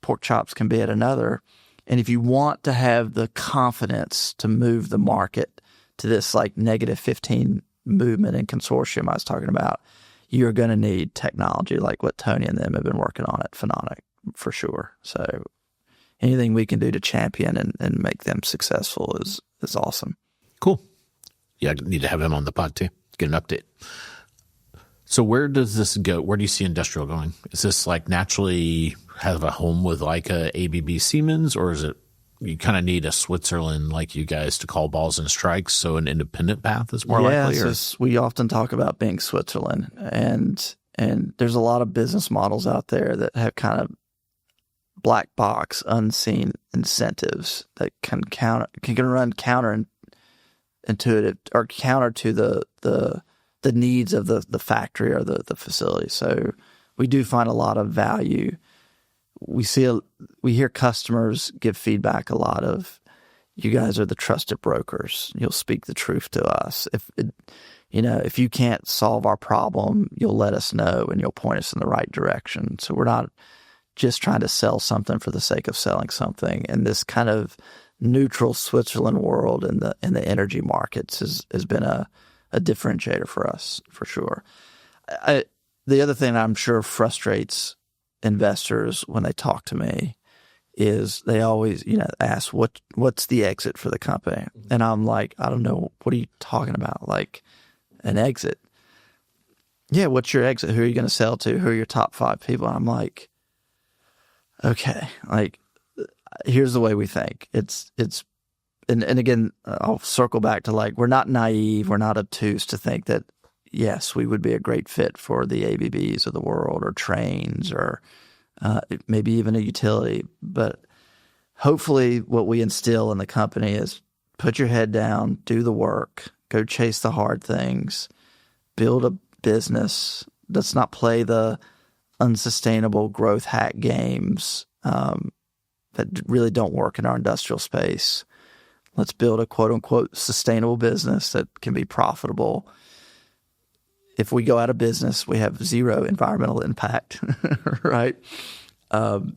Pork chops can be at another. And if you want to have the confidence to move the market to this like -15 movement and consortium I was talking about, you're going to need technology like what Tony and them have been working on at Phononic for sure. So anything we can do to champion and make them successful is awesome. Cool. Yeah, I need to have him on the pod too. Get an update. So where does this go? Where do you see industrial going? Is this like naturally have a home with like a ABB Siemens, or is it you kind of need a Switzerland like you guys to call balls and strikes, so an independent path is more likely? Yeah, we often talk about being Switzerland, and there's a lot of business models out there that have kind of black box, unseen incentives that can run counterintuitive or counter to the needs of the factory or the facility. So we do find a lot of value. We hear customers give feedback a lot of, you guys are the trusted brokers. You'll speak the truth to us. If you can't solve our problem, you'll let us know and you'll point us in the right direction. So we're not just trying to sell something for the sake of selling something. And this kind of neutral Switzerland world in the energy markets has been a differentiator for us, for sure. The other thing I'm sure frustrates investors when they talk to me is they always, ask what's the exit for the company? And I'm like, I don't know. What are you talking about? Like an exit? Yeah. What's your exit? Who are you going to sell to? Who are your top 5 people? And I'm like, okay, like here's the way we think. And again, I'll circle back to like, we're not naive. We're not obtuse to think that, yes, we would be a great fit for the ABBs of the world or trains or maybe even a utility. But hopefully what we instill in the company is put your head down, do the work, go chase the hard things, build a business. Let's not play the unsustainable growth hack games that really don't work in our industrial space. Let's build a quote-unquote sustainable business that can be profitable. If we go out of business, we have zero environmental impact, right? And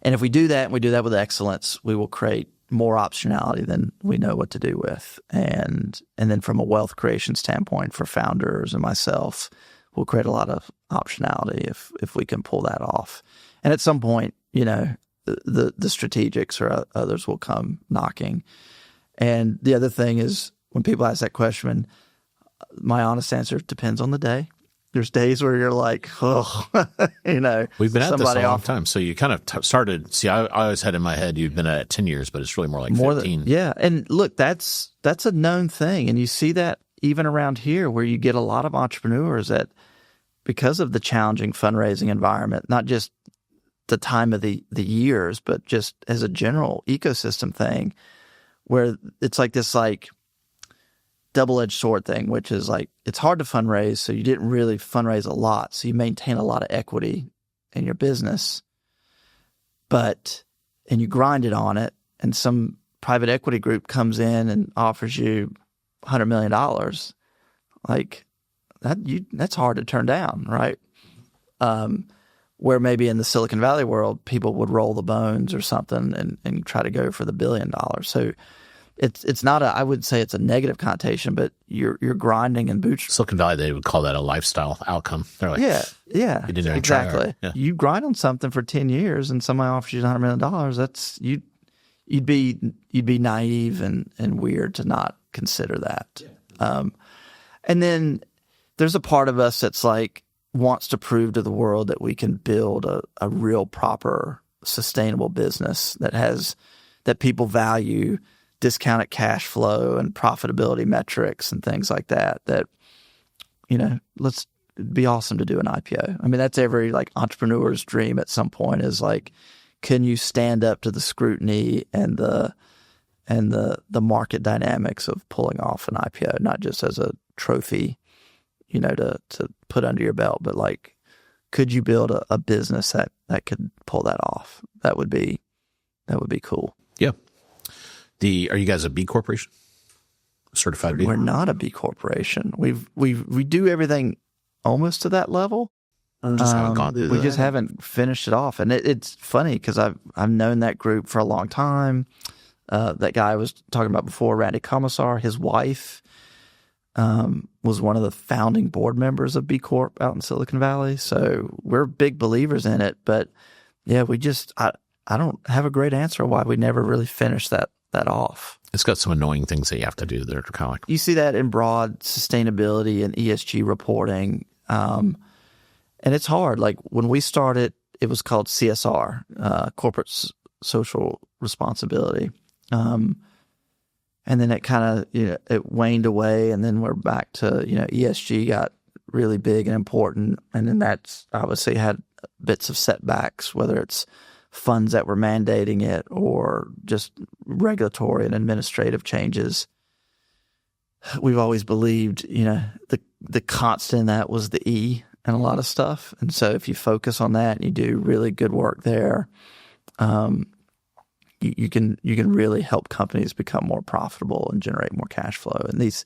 if we do that, and we do that with excellence, we will create more optionality than we know what to do with. And then from a wealth creation standpoint for founders and myself, we'll create a lot of optionality if we can pull that off. And at some point, the strategics or others will come knocking. And the other thing is when people ask that question, my honest answer depends on the day. There's days where you're like, oh, We've been at this a long time. So you kind of started, I always had in my head you've been at it 10 years, but it's really more like 15. Yeah. And look, that's a known thing. And you see that even around here where you get a lot of entrepreneurs that, because of the challenging fundraising environment, not just the time of the years, but just as a general ecosystem thing, where it's like this double-edged sword thing, which is like it's hard to fundraise, so you didn't really fundraise a lot, so you maintain a lot of equity in your business, and you grind it on it, and some private equity group comes in and offers you $100 million, like that's hard to turn down, right? Where maybe in the Silicon Valley world, people would roll the bones or something and try to go for the $1 billion. So it's not I wouldn't say it's a negative connotation, but you're grinding and bootstrapping. Silicon Valley, they would call that a lifestyle outcome. They're like, yeah, you didn't exactly. Yeah. You grind on something for 10 years and somebody offers you $100 million. That's you'd be naive and weird to not consider that. And then there's a part of us that's like wants to prove to the world that we can build a real proper sustainable business that people value discounted cash flow and profitability metrics and things like that, let's be awesome to do an IPO. I mean, that's every entrepreneur's dream at some point is like, can you stand up to the scrutiny and the market dynamics of pulling off an IPO, not just as a trophy, to put under your belt, but could you build a business that could pull that off? That would be cool. Yeah. Are you guys a B corporation? Certified B? We're not a B corporation. We do everything almost to that level. Just haven't gone through we just haven't finished it off, and it's funny because I've known that group for a long time. That guy I was talking about before, Randy Commissar, his wife was one of the founding board members of B Corp out in Silicon Valley. So we're big believers in it, but yeah, I don't have a great answer why we never really finished that off. It's got some annoying things that you have to do that are kind of like... You see that in broad sustainability and ESG reporting. And it's hard. Like when we started, it was called CSR, corporate social responsibility. And then it kind of, it waned away, and then we're back to, ESG got really big and important. And then that's obviously had bits of setbacks, whether it's funds that were mandating it or just regulatory and administrative changes. We've always believed, the constant in that was the E and a lot of stuff. And so if you focus on that and you do really good work there, you can really help companies become more profitable and generate more cash flow. And it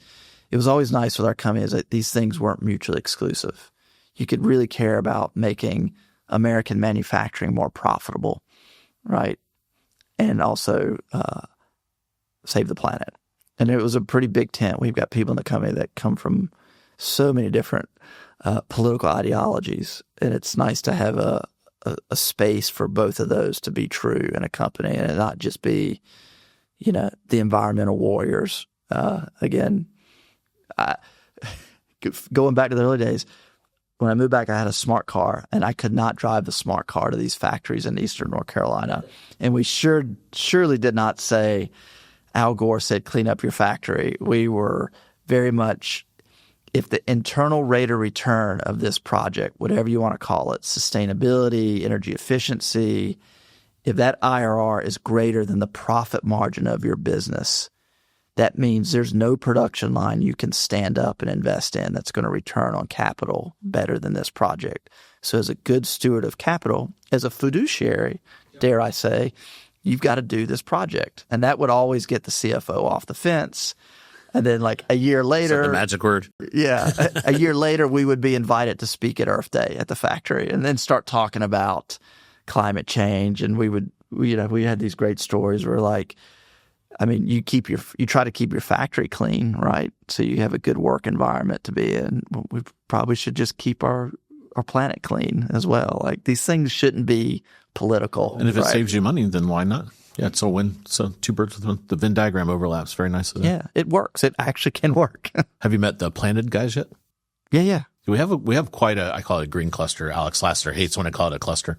was always nice with our company is that these things weren't mutually exclusive. You could really care about making American manufacturing more profitable, right? And also save the planet. And it was a pretty big tent. We've got people in the company that come from so many different political ideologies, and it's nice to have a space for both of those to be true in a company and not just be, the environmental warriors. Again, going back to the early days, when I moved back, I had a smart car, and I could not drive the smart car to these factories in eastern North Carolina. And we surely did not say, Al Gore said, clean up your factory. We were very much, if the internal rate of return of this project, whatever you want to call it, sustainability, energy efficiency, if that IRR is greater than the profit margin of your business, that means there's no production line you can stand up and invest in that's going to return on capital better than this project. So as a good steward of capital, as a fiduciary, dare I say, you've got to do this project. And that would always get the CFO off the fence. And then a year later— It's like the magic word. Yeah. A year later, we would be invited to speak at Earth Day at the factory and then start talking about climate change. And we had these great stories where you try to keep your factory clean, right? So you have a good work environment to be in. We probably should just keep our planet clean as well. These things shouldn't be political. And if it saves you money, then why not? Yeah, it's a win. So two birds with the Venn diagram overlaps very nicely. Yeah, it works. It actually can work. Have you met the Planted guys yet? Yeah. We have quite a, I call it a green cluster. Alex Laster hates when I call it a cluster.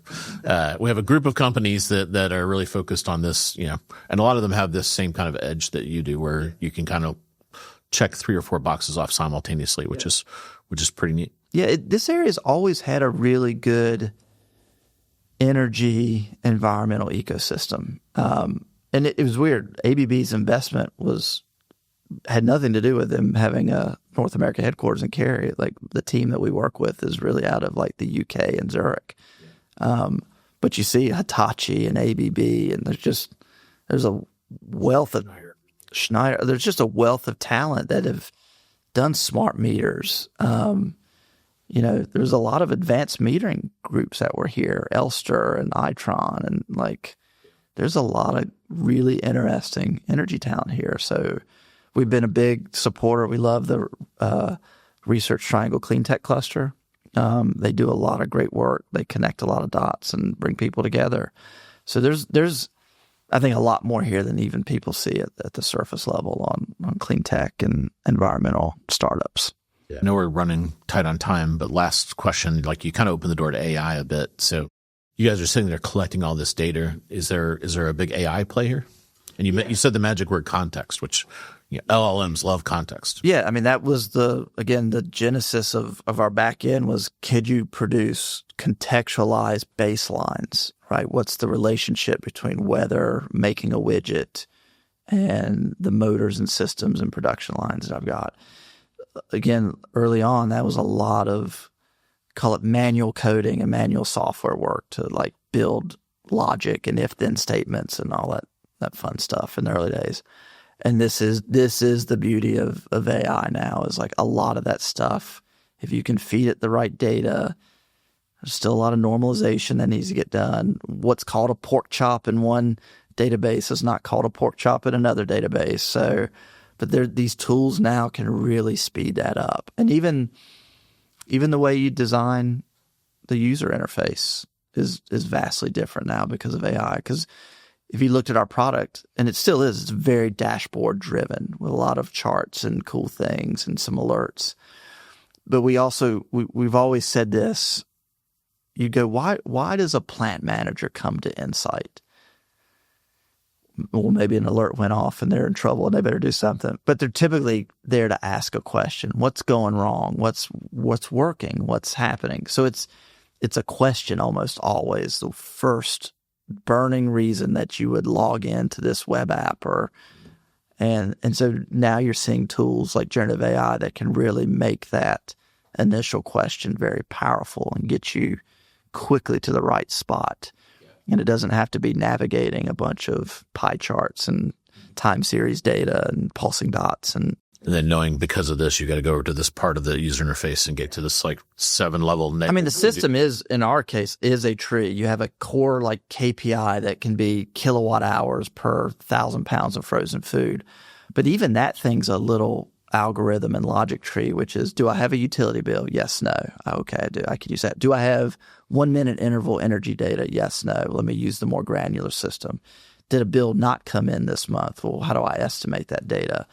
We have a group of companies that are really focused on this, and a lot of them have this same kind of edge that you do, where you can kind of check 3 or 4 boxes off simultaneously, which is pretty neat. Yeah, this area's always had a really good energy environmental ecosystem. And it was weird. ABB's investment had nothing to do with them having a North America headquarters in Cary. Like, the team that we work with is really out of like the UK and Zurich. But you see Hitachi and ABB, and there's a wealth of Schneider. There's just a wealth of talent that have done smart meters. There's a lot of advanced metering groups that were here, Elster and Itron, and there's a lot of really interesting energy talent here. So we've been a big supporter. We love the Research Triangle Clean Tech Cluster. They do a lot of great work. They connect a lot of dots and bring people together. So there's I think a lot more here than even people see at the surface level on clean tech and environmental startups. Yeah. I know we're running tight on time, but last question, you kind of opened the door to AI a bit. So you guys are sitting there collecting all this data. Is there a big AI play here? And you said the magic word context, which LLMs love context. Yeah, I mean, that was the genesis of our back end was, could you produce contextualized baselines, right? What's the relationship between weather, making a widget, and the motors and systems and production lines that I've got? Again, early on, that was a lot of, call it manual coding and manual software work to build logic and if-then statements and all that fun stuff in the early days. And this is the beauty of AI now, is a lot of that stuff, if you can feed it the right data, there's still a lot of normalization that needs to get done. What's called a pork chop in one database is not called a pork chop in another database. So, but these tools now can really speed that up. And even the way you design the user interface is vastly different now because of AI. Because if you looked at our product, and it still is, it's very dashboard driven with a lot of charts and cool things and some alerts. But we've always said this, you go, why does a plant manager come to Insight? Well, maybe an alert went off and they're in trouble and they better do something. But they're typically there to ask a question. What's going wrong? What's working? What's happening? So it's a question almost always, the first burning reason that you would log into this web app and so now you're seeing tools like generative AI that can really make that initial question very powerful and get you quickly to the right spot. And it doesn't have to be navigating a bunch of pie charts and time series data and pulsing dots. And then knowing because of this, you got to go over to this part of the user interface and get to this 7-level. I mean, the system is, in our case, is a tree. You have a core KPI that can be kilowatt hours per 1,000 pounds of frozen food. But even that thing's a little algorithm and logic tree, which is, do I have a utility bill? Yes, no. Okay, I do. I could use that. Do I have 1-minute interval energy data? Yes, no. Let me use the more granular system. Did a bill not come in this month? Well, how do I estimate that data?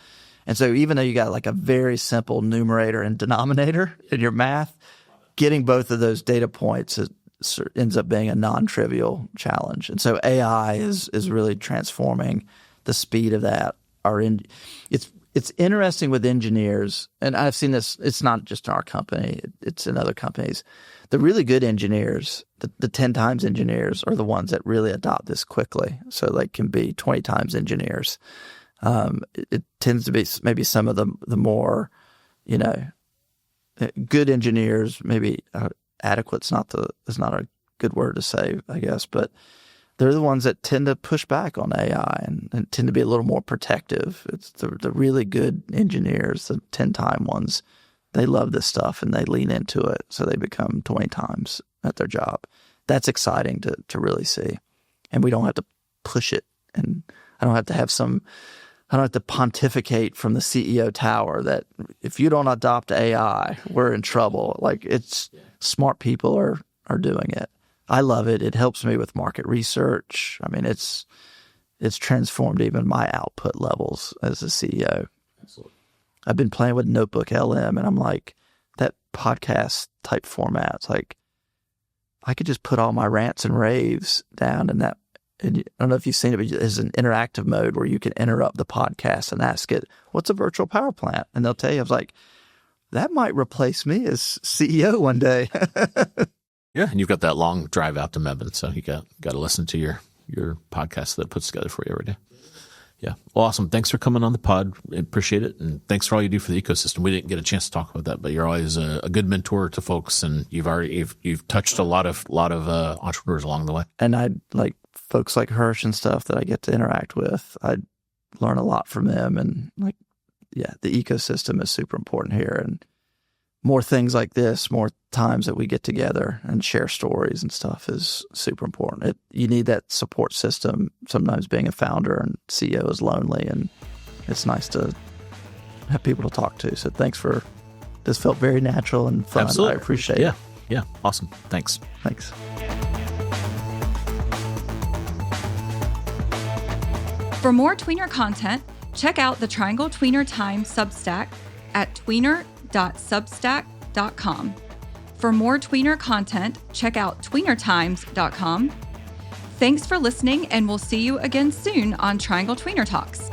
And so even though you got a very simple numerator and denominator in your math, getting both of those data points ends up being a non-trivial challenge. And so AI is really transforming the speed of that. It's interesting with engineers, and I've seen this, it's not just in our company, it's in other companies. The really good engineers, the 10 times engineers, are the ones that really adopt this quickly. So they can be 20 times engineers. It tends to be maybe some of the more, good engineers, maybe adequate's not a good word to say, I guess, but they're the ones that tend to push back on AI and tend to be a little more protective. It's the really good engineers, the 10-time ones, they love this stuff and they lean into it. So they become 20 times at their job. That's exciting to really see. And we don't have to push it. And I don't have to pontificate from the CEO tower that if you don't adopt AI, we're in trouble. Smart people are doing it. I love it. It helps me with market research. I mean, it's it's transformed even my output levels as a CEO. Absolutely. I've been playing with Notebook LM, and I'm like, that podcast type format, it's like, I could just put all my rants and raves down in that. And I don't know if you've seen it, but there's an interactive mode where you can interrupt the podcast and ask it, what's a virtual power plant? And they'll tell you. I was like, that might replace me as CEO one day. Yeah, and you've got that long drive out to Mebane, so you got to listen to your podcast that it puts together for you every day. Yeah. Well, awesome. Thanks for coming on the pod. I appreciate it. And thanks for all you do for the ecosystem. We didn't get a chance to talk about that, but you're always a good mentor to folks, and you've touched a lot of entrepreneurs along the way. And I like folks like Hirsch and stuff that I get to interact with. I learn a lot from them, and like, yeah, the ecosystem is super important here, and more things like this, more times that we get together and share stories and stuff is super important. You need that support system. Sometimes being a founder and CEO is lonely, and it's nice to have people to talk to. So thanks for this. Felt very natural and fun. Absolutely. I appreciate it. Yeah. Awesome. Thanks. Thanks. For more tweener content, check out the Triangle Tweener Time Substack at tweener.substack.com. For more tweener content, check out tweenertimes.com. Thanks for listening, and we'll see you again soon on Triangle Tweener Talks.